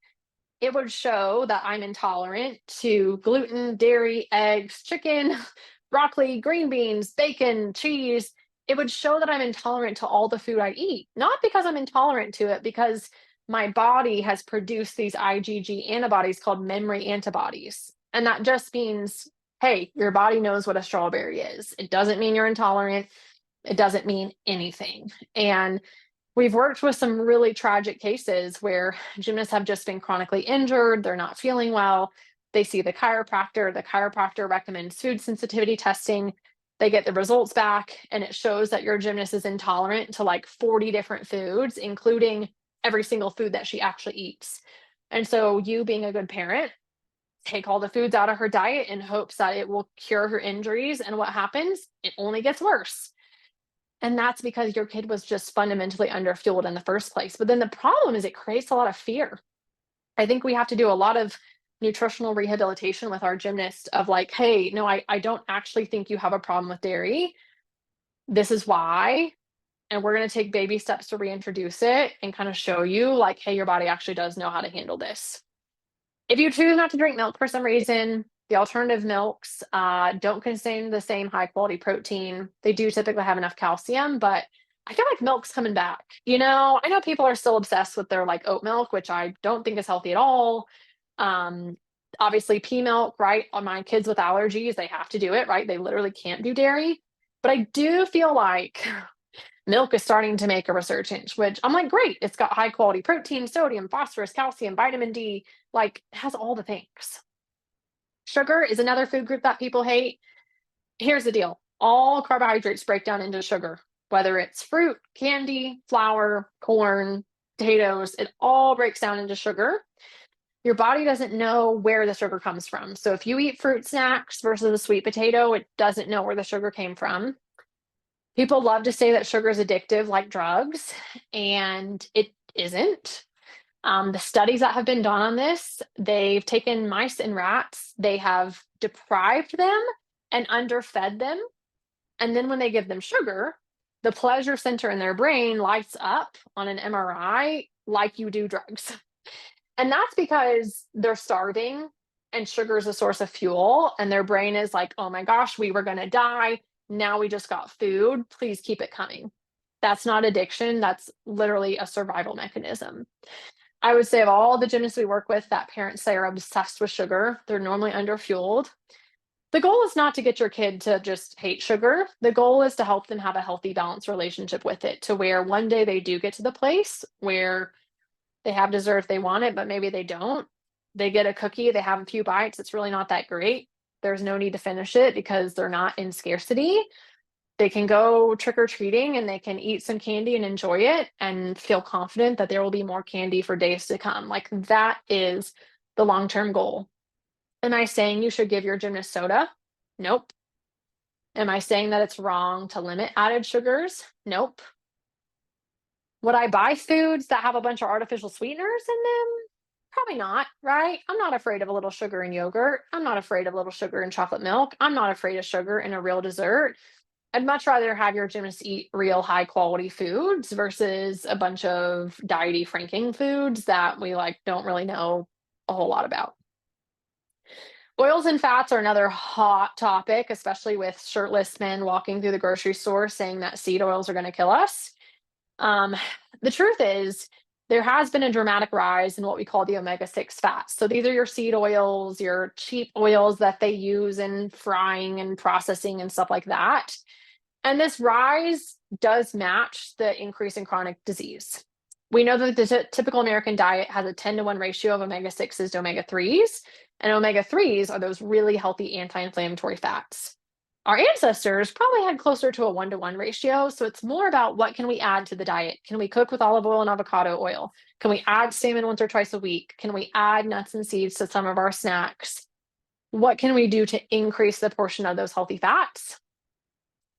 it would show that I'm intolerant to gluten, dairy, eggs, chicken, broccoli, green beans, bacon, cheese. It would show that I'm intolerant to all the food I eat, not because I'm intolerant to it, because my body has produced these IgG antibodies called memory antibodies. And that just means, hey, your body knows what a strawberry is. It doesn't mean you're intolerant. It doesn't mean anything. And we've worked with some really tragic cases where gymnasts have just been chronically injured. They're not feeling well. They see the chiropractor. The chiropractor recommends food sensitivity testing. They get the results back, and it shows that your gymnast is intolerant to like 40 different foods, including every single food that she actually eats. And so, you being a good parent, take all the foods out of her diet in hopes that it will cure her injuries. And what happens? It only gets worse. And that's because your kid was just fundamentally underfueled in the first place. But then the problem is it creates a lot of fear. I think we have to do a lot of nutritional rehabilitation with our gymnast of like, hey, no, I don't actually think you have a problem with dairy. This is why. And we're going to take baby steps to reintroduce it and kind of show you like, hey, your body actually does know how to handle this. If you choose not to drink milk for some reason, the alternative milks don't contain the same high quality protein. They do typically have enough calcium, but I feel like milk's coming back. I know people are still obsessed with their like oat milk, which I don't think is healthy at all. Um, Obviously, pea milk, right? On my kids with allergies, they have to do it, right? They literally can't do dairy. But I do feel like milk is starting to make a resurgence, which I'm like, great. It's got high quality protein, sodium, phosphorus, calcium, vitamin D, like it has all the things. Sugar is another food group that people hate. Here's the deal: all carbohydrates break down into sugar, whether it's fruit, candy, flour, corn, potatoes, it all breaks down into sugar. Your body doesn't know where the sugar comes from. So if you eat fruit snacks versus a sweet potato, it doesn't know where the sugar came from. People love to say that sugar is addictive like drugs, and it isn't. The studies that have been done on this, they've taken mice and rats, they have deprived them and underfed them. And then when they give them sugar, the pleasure center in their brain lights up on an MRI like you do drugs. And that's because they're starving and sugar is a source of fuel. And their brain is like, oh my gosh, we were going to die. Now we just got food. Please keep it coming. That's not addiction. That's literally a survival mechanism. I would say of all the gymnasts we work with that parents say are obsessed with sugar, they're normally underfueled. The goal is not to get your kid to just hate sugar. The goal is to help them have a healthy, balanced relationship with it, to where one day they do get to the place where they have dessert if they want it, but maybe they don't. They get a cookie, they have a few bites. It's really not that great. There's no need to finish it because they're not in scarcity. They can go trick or treating and they can eat some candy and enjoy it and feel confident that there will be more candy for days to come. Like that is the long term goal. Am I saying you should give your gymnast soda? Nope. Am I saying that it's wrong to limit added sugars? Nope. Would I buy foods that have a bunch of artificial sweeteners in them? Probably not, right? I'm not afraid of a little sugar in yogurt. I'm not afraid of a little sugar in chocolate milk. I'm not afraid of sugar in a real dessert. I'd much rather have your gymnast eat real high quality foods versus a bunch of diety franking foods that we like don't really know a whole lot about. Oils and fats are another hot topic, especially with shirtless men walking through the grocery store saying that seed oils are going to kill us. Um, the truth is, there has been a dramatic rise in what we call the omega-6 fats. So these are your seed oils, your cheap oils that they use in frying and processing and stuff like that. And this rise does match the increase in chronic disease. We know that the typical American diet has a 10-to-1 ratio of omega-6s to omega-3s, and omega-3s are those really healthy anti-inflammatory fats. Our ancestors probably had closer to a 1-to-1 ratio, so it's more about what can we add to the diet? Can we cook with olive oil and avocado oil? Can we add salmon once or twice a week? Can we add nuts and seeds to some of our snacks? What can we do to increase the portion of those healthy fats?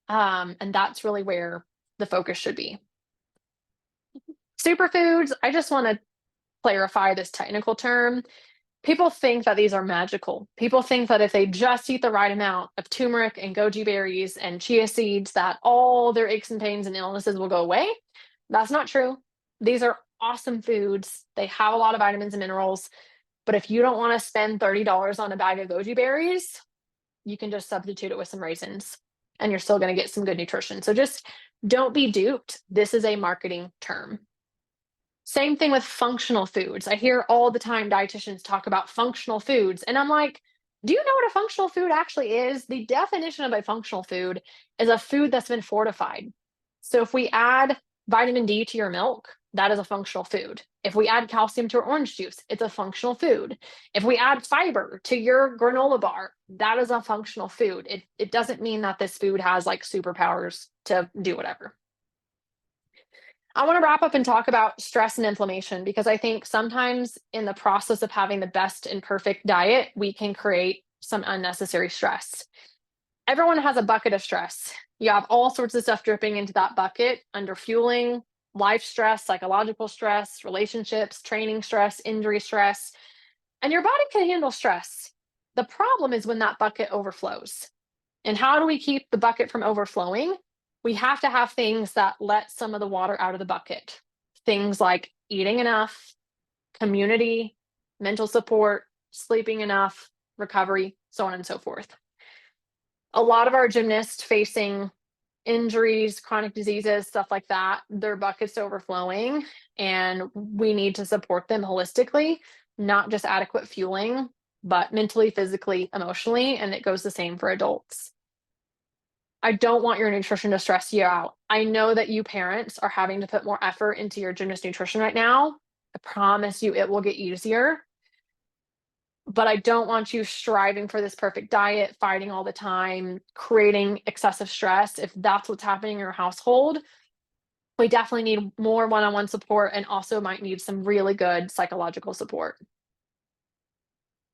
And that's really where the focus should be. Superfoods, I just want to clarify this technical term. People think that these are magical. People think that if they just eat the right amount of turmeric and goji berries and chia seeds, that all their aches and pains and illnesses will go away. That's not true. These are awesome foods. They have a lot of vitamins and minerals. But if you don't want to spend $30 on a bag of goji berries, you can just substitute it with some raisins and you're still going to get some good nutrition. So just don't be duped. This is a marketing term. Same thing with functional foods. I hear all the time dietitians talk about functional foods, and I'm like, do you know what a functional food actually is? The definition of a functional food is a food that's been fortified. So if we add vitamin D to your milk, that is a functional food. If we add calcium to your orange juice, it's a functional food. If we add fiber to your granola bar, that is a functional food. It doesn't mean that this food has like superpowers to do whatever. I want to wrap up and talk about stress and inflammation because I think sometimes in the process of having the best and perfect diet, we can create some unnecessary stress. Everyone has a bucket of stress. You have all sorts of stuff dripping into that bucket under fueling, life stress, psychological stress, relationships, training stress, injury stress, and your body can handle stress. The problem is when that bucket overflows. And how do we keep the bucket from overflowing? We have to have things that let some of the water out of the bucket. Things like eating enough, community, mental support, sleeping enough, recovery, so on and so forth. A lot of our gymnasts facing injuries, chronic diseases, stuff like that, their bucket's overflowing, and we need to support them holistically, not just adequate fueling, but mentally, physically, emotionally, and it goes the same for adults. I don't want your nutrition to stress you out. I know that you parents are having to put more effort into your gymnast nutrition right now. I promise you it will get easier. But I don't want you striving for this perfect diet, fighting all the time, creating excessive stress. If that's what's happening in your household, we definitely need more one-on-one support and also might need some really good psychological support.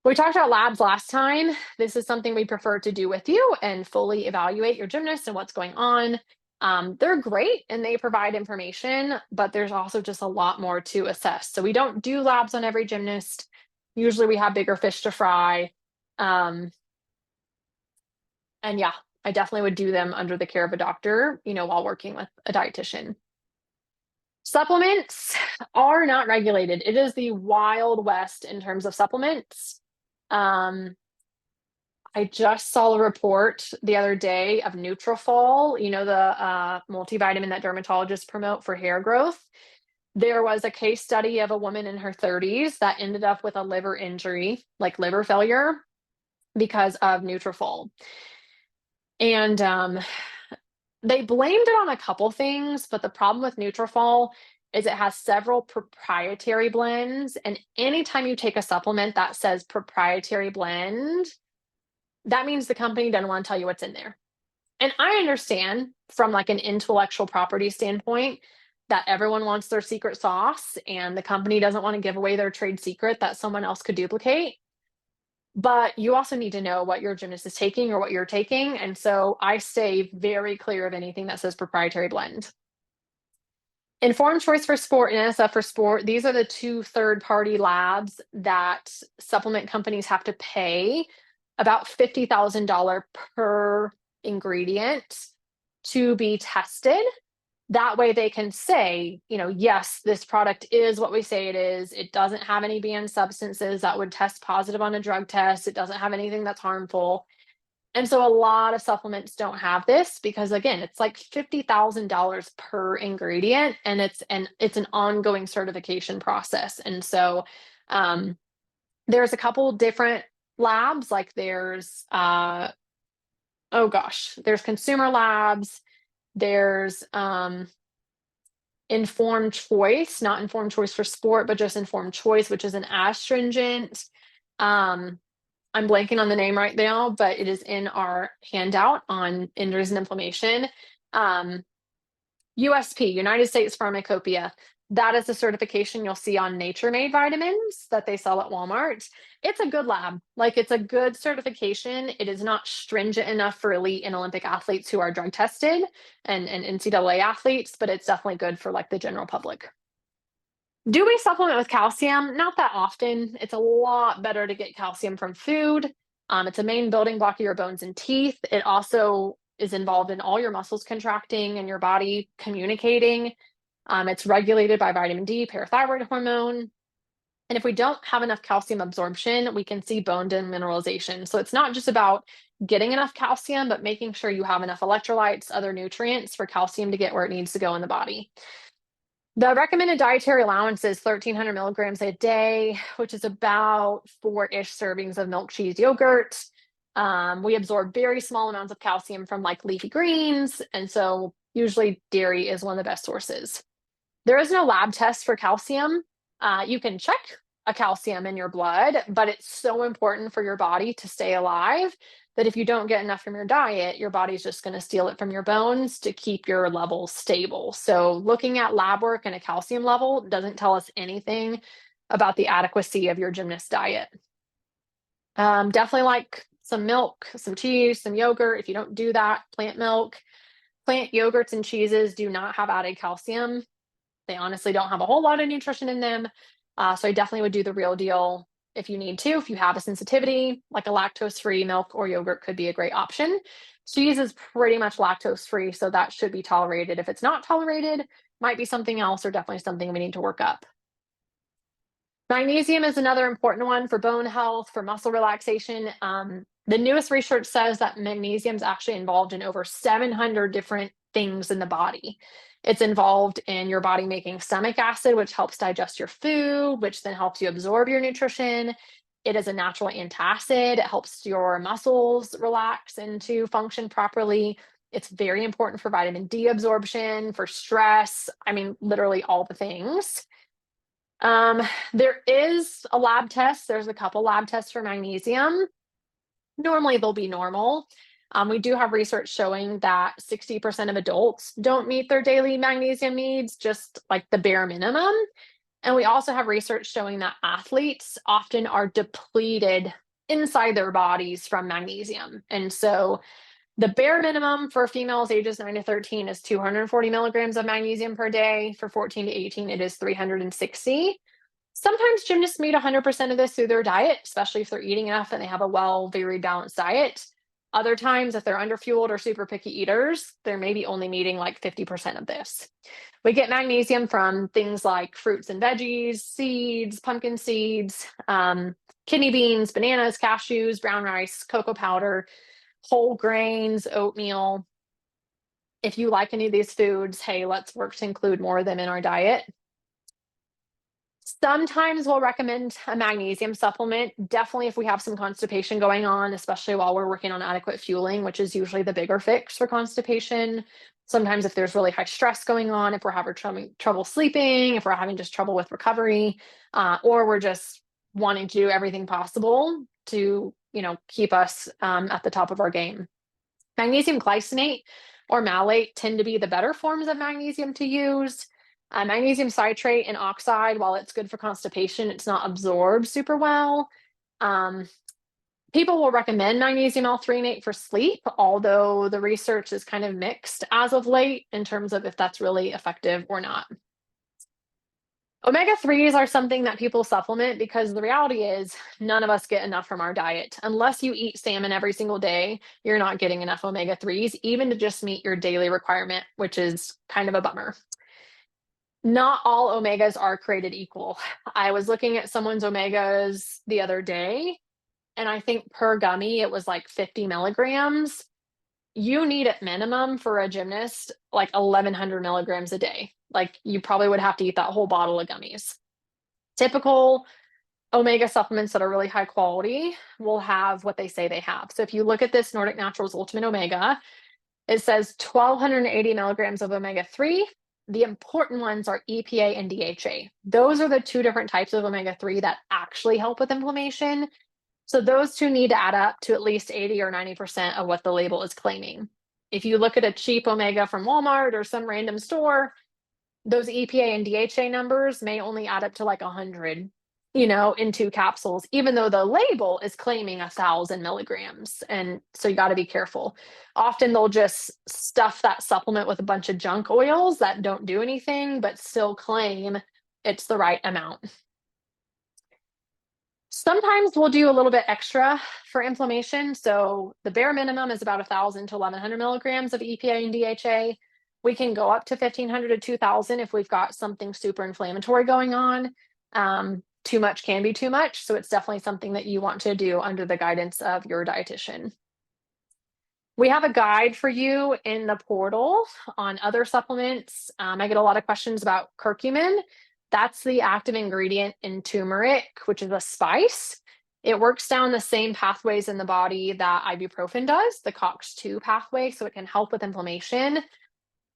We talked about labs last time. This is something we prefer to do with you and fully evaluate your gymnast and what's going on. They're great and they provide information, but there's also just a lot more to assess. So we don't do labs on every gymnast. Usually we have bigger fish to fry. And yeah, I definitely would do them under the care of a doctor, while working with a dietitian. Supplements are not regulated. It is the Wild West in terms of supplements. I just saw a report the other day of Nutrafol, the multivitamin that dermatologists promote for hair growth. There was a case study of a woman in her 30s that ended up with a liver injury, like liver failure, because of Nutrafol. And they blamed it on a couple things, but the problem with Nutrafol is it has several proprietary blends. And anytime you take a supplement that says proprietary blend, that means the company doesn't want to tell you what's in there. And I understand from like an intellectual property standpoint that everyone wants their secret sauce and the company doesn't want to give away their trade secret that someone else could duplicate. but you also need to know what your gymnast is taking or what you're taking. And so I stay very clear of anything that says proprietary blend. Informed Choice for Sport and NSF for Sport, these are the two third-party labs that supplement companies have to pay about $50,000 per ingredient to be tested. That way they can say, yes, this product is what we say it is. It doesn't have any banned substances that would test positive on a drug test. It doesn't have anything that's harmful. And so a lot of supplements don't have this because again, it's like $50,000 per ingredient and it's an ongoing certification process. And so there's a couple different labs, like there's there's Consumer Labs, there's Informed Choice, not Informed Choice for Sport, but just Informed Choice, which is an astringent. I'm blanking on the name right now, but it is in our handout on injuries and inflammation. USP, United States Pharmacopoeia. That is the certification you'll see on Nature Made vitamins that they sell at Walmart. It's a good lab. Like, it's a good certification. It is not stringent enough for elite and Olympic athletes who are drug tested and NCAA athletes, but it's definitely good for like the general public. Do we supplement with calcium? Not that often. It's a lot better to get calcium from food. It's a main building block of your bones and teeth. It also is involved in all your muscles contracting and your body communicating. It's regulated by vitamin D, parathyroid hormone. And if we don't have enough calcium absorption, we can see bone demineralization. So it's not just about getting enough calcium, but making sure you have enough electrolytes, other nutrients for calcium to get where it needs to go in the body. The recommended dietary allowance is 1,300 milligrams a day, which is about 4-ish servings of milk, cheese, yogurt. We absorb very small amounts of calcium from like leafy greens, and so usually dairy is one of the best sources. There is no lab test for calcium. You can check a calcium in your blood, but it's so important for your body to stay alive that if you don't get enough from your diet, your body's just going to steal it from your bones to keep your levels stable. So looking at lab work and a calcium level doesn't tell us anything about the adequacy of your gymnast diet. Definitely like some milk, some cheese, some yogurt. If you don't do that, plant milk. Plant yogurts and cheeses do not have added calcium. They honestly don't have a whole lot of nutrition in them. So I definitely would do the real deal if you need to. If you have a sensitivity, like a lactose-free milk or yogurt could be a great option. Cheese is pretty much lactose-free, so that should be tolerated. If it's not tolerated, might be something else or definitely something we need to work up. Magnesium is another important one for bone health, for muscle relaxation. The newest research says that magnesium is actually involved in over 700 different things in the body. It's involved in your body making stomach acid, which helps digest your food, which then helps you absorb your nutrition. It is a natural antacid. It helps your muscles relax and to function properly. It's very important for vitamin D absorption, for stress. I mean, literally all the things. There is a lab test. There's a couple lab tests for magnesium. Normally they'll be normal. We do have research showing that 60% of adults don't meet their daily magnesium needs, just like the bare minimum. And we also have research showing that athletes often are depleted inside their bodies from magnesium. And so the bare minimum for females ages 9 to 13 is 240 milligrams of magnesium per day. For 14 to 18, it is 360. Sometimes gymnasts meet 100% of this through their diet, especially if they're eating enough and they have a very balanced diet. Other times, if they're underfueled or super picky eaters, they're maybe only meeting like 50% of this. We get magnesium from things like fruits and veggies, seeds, pumpkin seeds, kidney beans, bananas, cashews, brown rice, cocoa powder, whole grains, oatmeal. If you like any of these foods, hey, let's work to include more of them in our diet. Sometimes we'll recommend a magnesium supplement, definitely if we have some constipation going on, especially while we're working on adequate fueling, which is usually the bigger fix for constipation. Sometimes if there's really high stress going on, if we're having trouble sleeping, if we're having just trouble with recovery, or we're just wanting to do everything possible to, keep us at the top of our game. Magnesium glycinate or malate tend to be the better forms of magnesium to use. Magnesium citrate and oxide, while it's good for constipation, it's not absorbed super well. People will recommend magnesium L-threonate for sleep, although the research is kind of mixed as of late in terms of if that's really effective or not. Omega-3s are something that people supplement because the reality is none of us get enough from our diet. Unless you eat salmon every single day, you're not getting enough omega-3s, even to just meet your daily requirement, which is kind of a bummer. Not all omegas are created equal. I was looking at someone's omegas the other day, and I think per gummy it was like 50 milligrams. You need at minimum for a gymnast like 1,100 milligrams a day. Like you probably would have to eat that whole bottle of gummies. Typical omega supplements that are really high quality will have what they say they have. So if you look at this Nordic Naturals Ultimate Omega, it says 1,280 milligrams of omega-3. The important ones are EPA and DHA. Those are the two different types of omega-3 that actually help with inflammation. So those two need to add up to at least 80 or 90% of what the label is claiming. If you look at a cheap omega from Walmart or some random store, those EPA and DHA numbers may only add up to like 100, in 2 capsules, even though the label is claiming 1,000 milligrams. And so you got to be careful. Often they'll just stuff that supplement with a bunch of junk oils that don't do anything, but still claim it's the right amount. Sometimes we'll do a little bit extra for inflammation. So the bare minimum is about 1,000 to 1,100 milligrams of EPA and DHA. We can go up to 1,500 to 2,000 if we've got something super inflammatory going on. Too much can be too much. So it's definitely something that you want to do under the guidance of your dietitian. We have a guide for you in the portal on other supplements. I get a lot of questions about curcumin. That's the active ingredient in turmeric, which is a spice. It works down the same pathways in the body that ibuprofen does, the COX-2 pathway, so it can help with inflammation.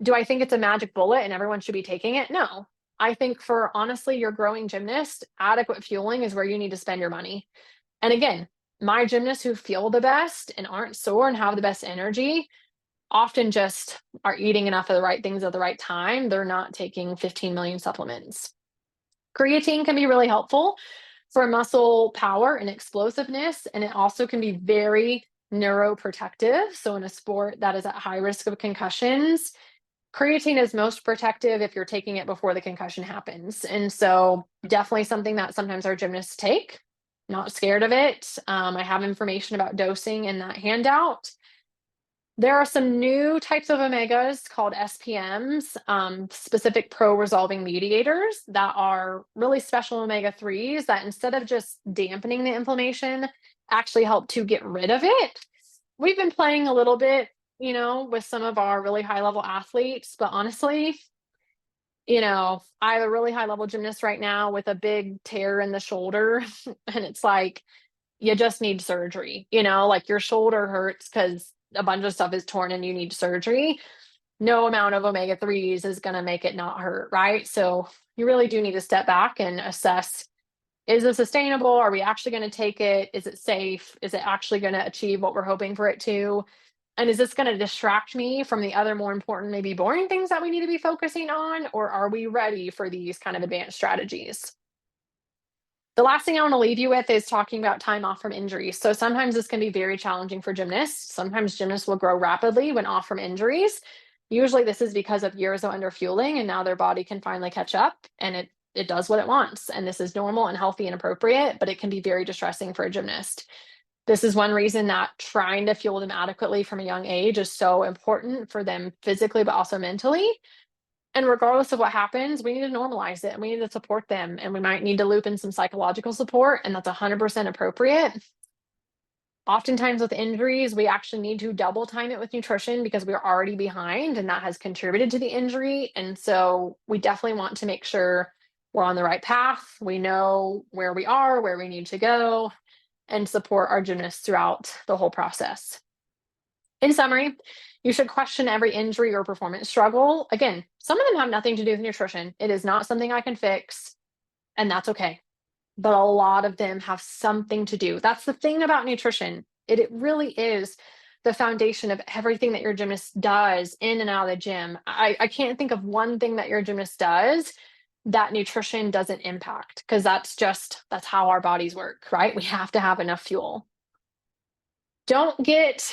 Do I think it's a magic bullet and everyone should be taking it? No. I think for honestly your growing gymnast, adequate fueling is where you need to spend your money. And again, my gymnasts who feel the best and aren't sore and have the best energy often just are eating enough of the right things at the right time. They're not taking 15 million supplements. Creatine can be really helpful for muscle power and explosiveness, and it also can be very neuroprotective. So in a sport that is at high risk of concussions, creatine is most protective if you're taking it before the concussion happens. And so definitely something that sometimes our gymnasts take. Not scared of it. I have information about dosing in that handout. There are some new types of omegas called SPMs, specific pro-resolving mediators, that are really special omega-3s that instead of just dampening the inflammation, actually help to get rid of it. We've been playing a little bit, with some of our really high-level athletes, but honestly, I have a really high-level gymnast right now with a big tear in the shoulder, and it's like, you just need surgery, like your shoulder hurts because a bunch of stuff is torn and you need surgery. No amount of omega-3s is going to make it not hurt, right? So you really do need to step back and assess, is this sustainable? Are we actually going to take it? Is it safe? Is it actually going to achieve what we're hoping for it to? And is this going to distract me from the other more important, maybe boring things that we need to be focusing on? Or are we ready for these kind of advanced strategies? The last thing I want to leave you with is talking about time off from injuries. So sometimes this can be very challenging for gymnasts. Sometimes gymnasts will grow rapidly when off from injuries. Usually this is because of years of underfueling, and now their body can finally catch up and it does what it wants. And this is normal and healthy and appropriate, but it can be very distressing for a gymnast. This is one reason that trying to fuel them adequately from a young age is so important for them physically, but also mentally. And regardless of what happens, we need to normalize it and we need to support them. And we might need to loop in some psychological support, and that's 100% appropriate. Oftentimes with injuries, we actually need to double time it with nutrition because we're already behind, and that has contributed to the injury. And so we definitely want to make sure we're on the right path. We know where we are, where we need to go, and support our gymnasts throughout the whole process. In summary, you should question every injury or performance struggle. Again, some of them have nothing to do with nutrition. It is not something I can fix, and that's okay. But a lot of them have something to do. That's the thing about nutrition. It really is the foundation of everything that your gymnast does in and out of the gym. I can't think of one thing that your gymnast does that nutrition doesn't impact, because that's how our bodies work, right? We have to have enough fuel. Don't get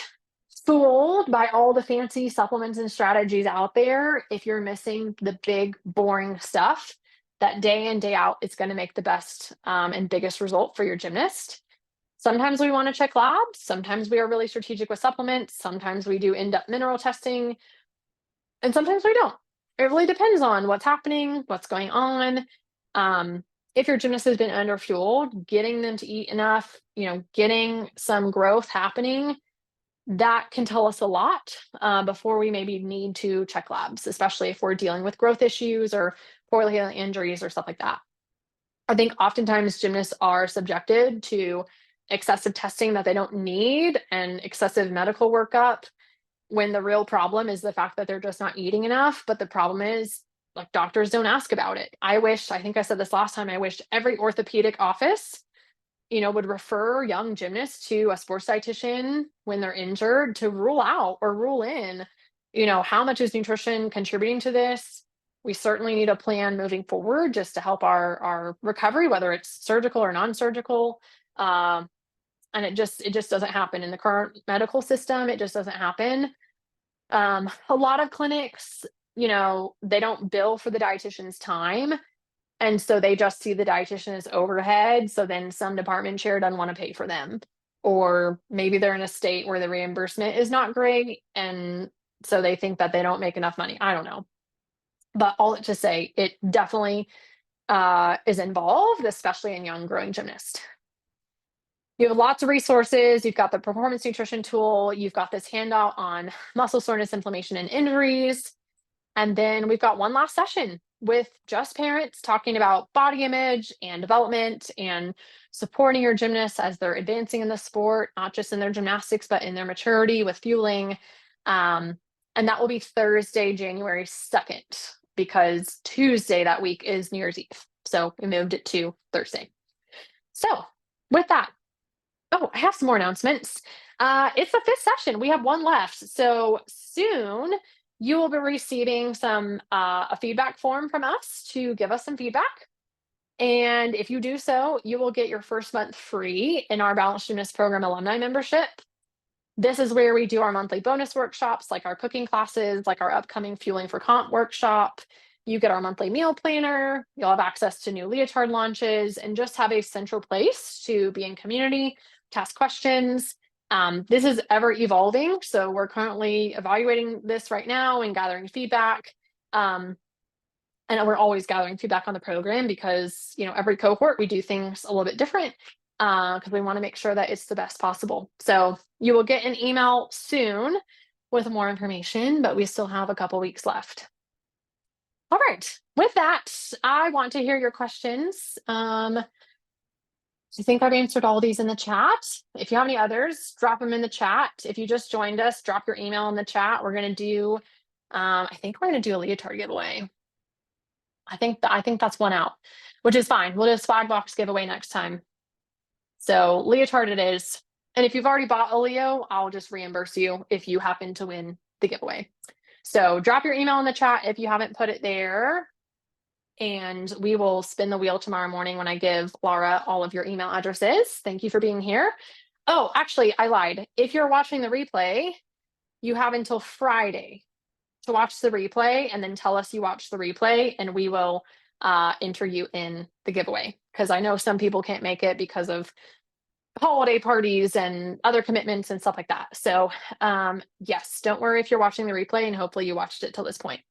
fooled by all the fancy supplements and strategies out there if you're missing the big, boring stuff that day in, day out is going to make the best and biggest result for your gymnast. Sometimes we want to check labs. Sometimes we are really strategic with supplements. Sometimes we do in-depth mineral testing. And sometimes we don't. It really depends on what's happening, what's going on. If your gymnast has been underfueled, getting them to eat enough, getting some growth happening, that can tell us a lot before we maybe need to check labs, especially if we're dealing with growth issues or poorly healing injuries or stuff like that. I think oftentimes gymnasts are subjected to excessive testing that they don't need and excessive medical workup when the real problem is the fact that they're just not eating enough. But the problem is, like, doctors don't ask about it. I think I said this last time, I wished every orthopedic office, would refer young gymnasts to a sports dietitian when they're injured to rule out or rule in, how much is nutrition contributing to this? We certainly need a plan moving forward just to help our recovery, whether it's surgical or non-surgical. And it just doesn't happen in the current medical system. It just doesn't happen. A lot of clinics, they don't bill for the dietitian's time. And so they just see the dietitian as overhead. So then some department chair doesn't want to pay for them. Or maybe they're in a state where the reimbursement is not great. And so they think that they don't make enough money. I don't know. But all to say, it definitely is involved, especially in young growing gymnasts. You have lots of resources. You've got the performance nutrition tool. You've got this handout on muscle soreness, inflammation, and injuries. And then we've got one last session with just parents talking about body image and development and supporting your gymnasts as they're advancing in the sport, not just in their gymnastics, but in their maturity with fueling. And that will be Thursday, January 2nd, because Tuesday that week is New Year's Eve. So we moved it to Thursday. So with that, I have some more announcements. It's the 5th session. We have one left. So soon you will be receiving a feedback form from us to give us some feedback. And if you do so, you will get your first month free in our Balanced Gymnast Program alumni membership. This is where we do our monthly bonus workshops, like our cooking classes, like our upcoming Fueling for Comp workshop. You get our monthly meal planner. You'll have access to new leotard launches and just have a central place to be in community, to ask questions. This is ever evolving. So we're currently evaluating this right now and gathering feedback. And we're always gathering feedback on the program because, every cohort, we do things a little bit different because we want to make sure that it's the best possible. So you will get an email soon with more information, but we still have a couple weeks left. All right. With that, I want to hear your questions. I think I've answered all these in the chat. If you have any others, drop them in the chat. If you just joined us, drop your email in the chat. We're going to do, I think we're going to do a leotard giveaway. I think that's one out, which is fine. We'll do a swag box giveaway next time. So leotard it is. And if you've already bought a Leo, I'll just reimburse you if you happen to win the giveaway. So drop your email in the chat if you haven't put it there. And we will spin the wheel tomorrow morning when I give Laura all of your email addresses. Thank you for being here. Oh, actually, I lied. If you're watching the replay, you have until Friday to watch the replay and then tell us you watched the replay, and we will enter you in the giveaway. Because I know some people can't make it because of holiday parties and other commitments and stuff like that. So yes, don't worry if you're watching the replay, and hopefully you watched it till this point.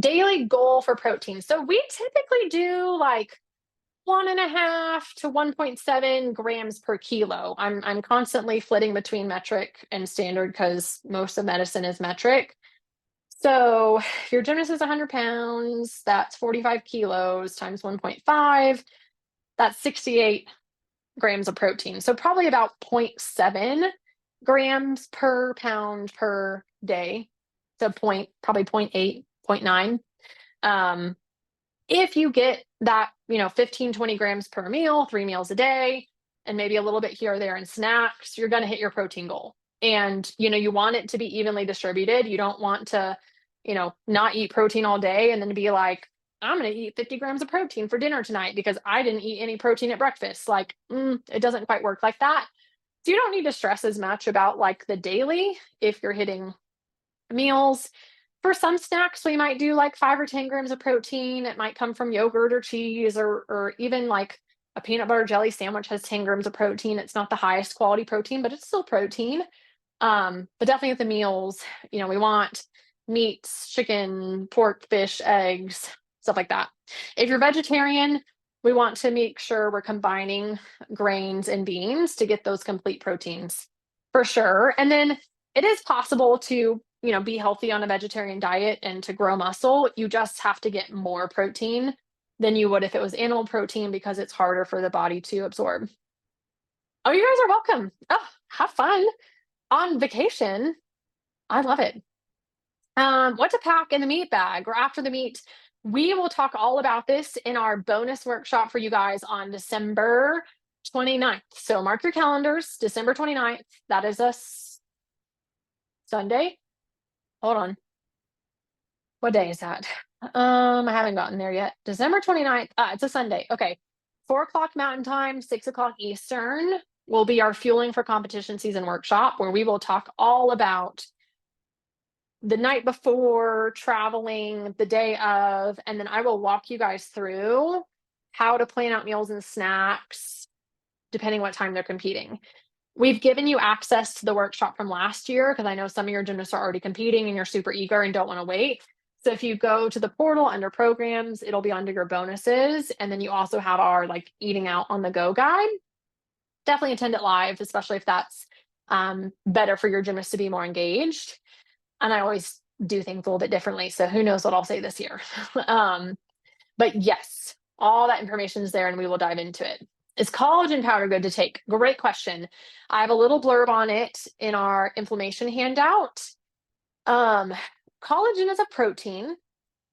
Daily goal for protein. So we typically do like 1.5 to 1.7 grams per kilo. I'm constantly flitting between metric and standard because most of medicine is metric. So if your gymnast is 100 pounds, that's 45 kilos times 1.5. That's 68 grams of protein. So probably about 0.7 grams per pound per day. So probably 0.8, 0.9. If you get that, 15, 20 grams per meal, 3 meals a day, and maybe a little bit here or there in snacks, you're going to hit your protein goal. And, you want it to be evenly distributed. You don't want to, not eat protein all day and then be like, I'm going to eat 50 grams of protein for dinner tonight because I didn't eat any protein at breakfast. Like, it doesn't quite work like that. So you don't need to stress as much about like the daily if you're hitting meals. For some snacks, we might do like 5 or 10 grams of protein. It might come from yogurt or cheese, or even like a peanut butter jelly sandwich has 10 grams of protein. It's not the highest quality protein, but it's still protein. But definitely with the meals, we want meats, chicken, pork, fish, eggs, stuff like that. If you're vegetarian, we want to make sure we're combining grains and beans to get those complete proteins for sure. And then it is possible to, be healthy on a vegetarian diet and to grow muscle. You just have to get more protein than you would if it was animal protein because it's harder for the body to absorb. Oh, you guys are welcome. Oh, have fun on vacation. I love it. What to pack in the meat bag or after the meet. We will talk all about this in our bonus workshop for you guys on December 29th. So mark your calendars, December 29th. That is a Sunday. Hold on. What day is that? I haven't gotten there yet. December 29th. It's a Sunday. Okay. 4 o'clock Mountain Time, 6 o'clock Eastern will be our Fueling for Competition Season workshop, where we will talk all about the night before, traveling, the day of, and then I will walk you guys through how to plan out meals and snacks depending what time they're competing. We've given you access to the workshop from last year because I know some of your gymnasts are already competing and you're super eager and don't want to wait. So if you go to the portal under programs, it'll be under your bonuses. And then you also have our like eating out on the go guide. Definitely attend it live, especially if that's better for your gymnast to be more engaged. And I always do things a little bit differently. So who knows what I'll say this year. But yes, all that information is there and we will dive into it. Is collagen powder good to take? Great question. I have a little blurb on it in our inflammation handout. Collagen is a protein.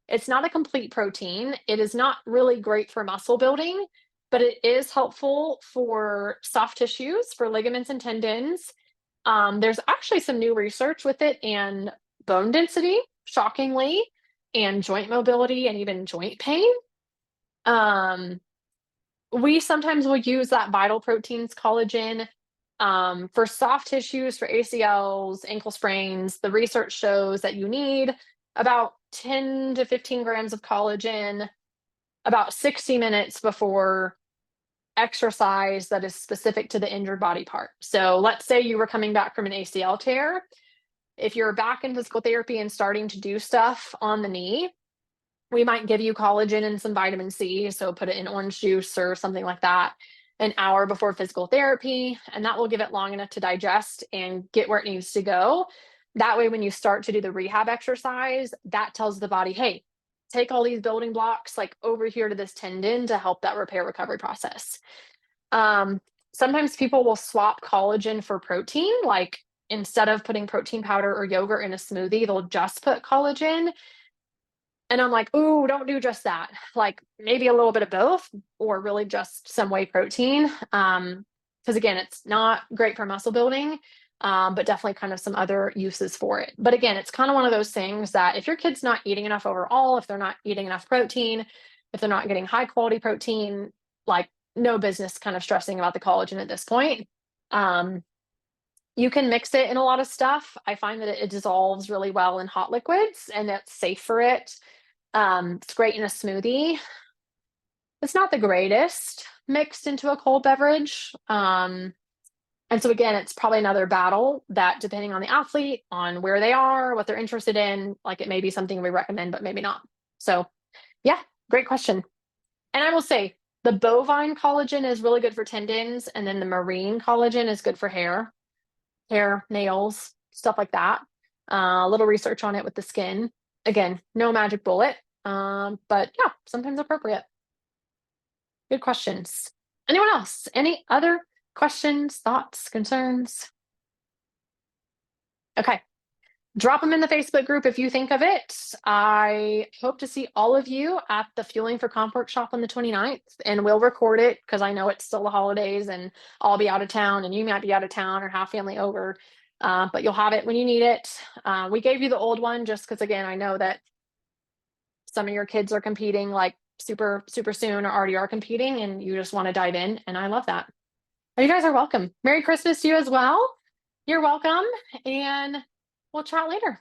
It's not a complete protein. It is not really great for muscle building, but it is helpful for soft tissues, for ligaments and tendons. There's actually some new research with it and bone density, shockingly, and joint mobility and even joint pain. We sometimes will use that Vital Proteins collagen for soft tissues, for ACLs, ankle sprains. The research shows that you need about 10 to 15 grams of collagen about 60 minutes before exercise that is specific to the injured body part. So let's say you were coming back from an ACL tear. If you're back in physical therapy and starting to do stuff on the knee, we might give you collagen and some vitamin C. So put it in orange juice or something like that an hour before physical therapy, and that will give it long enough to digest and get where it needs to go. That way, when you start to do the rehab exercise, that tells the body, hey, take all these building blocks like over here to this tendon to help that repair recovery process. Sometimes people will swap collagen for protein, like instead of putting protein powder or yogurt in a smoothie, they'll just put collagen. And I'm like, ooh, don't do just that. Like maybe a little bit of both or really just some whey protein. Because again, it's not great for muscle building, but definitely kind of some other uses for it. But again, it's kind of one of those things that if your kid's not eating enough overall, if they're not eating enough protein, if they're not getting high quality protein, like no business kind of stressing about the collagen at this point. You can mix it in a lot of stuff. I find that it dissolves really well in hot liquids and it's safe for it. It's great in a smoothie. It's not the greatest mixed into a cold beverage. And so again, it's probably another battle that depending on the athlete, on where they are, what they're interested in, like it may be something we recommend, but maybe not. So yeah, great question. And I will say the bovine collagen is really good for tendons. And then the marine collagen is good for hair, nails, stuff like that. A little research on it with the skin. Again, no magic bullet, but yeah, sometimes appropriate. Good questions. Anyone else? Any other questions, thoughts, concerns? Okay. Drop them in the Facebook group if you think of it. I hope to see all of you at the Fueling for Comp workshop on the 29th, and we'll record it because I know it's still the holidays and I'll be out of town and you might be out of town or have family over, but you'll have it when you need it. We gave you the old one just because, again, I know that some of your kids are competing like super, super soon or already are competing and you just want to dive in, and I love that. Oh, you guys are welcome. Merry Christmas to you as well. You're welcome. And we'll chat later.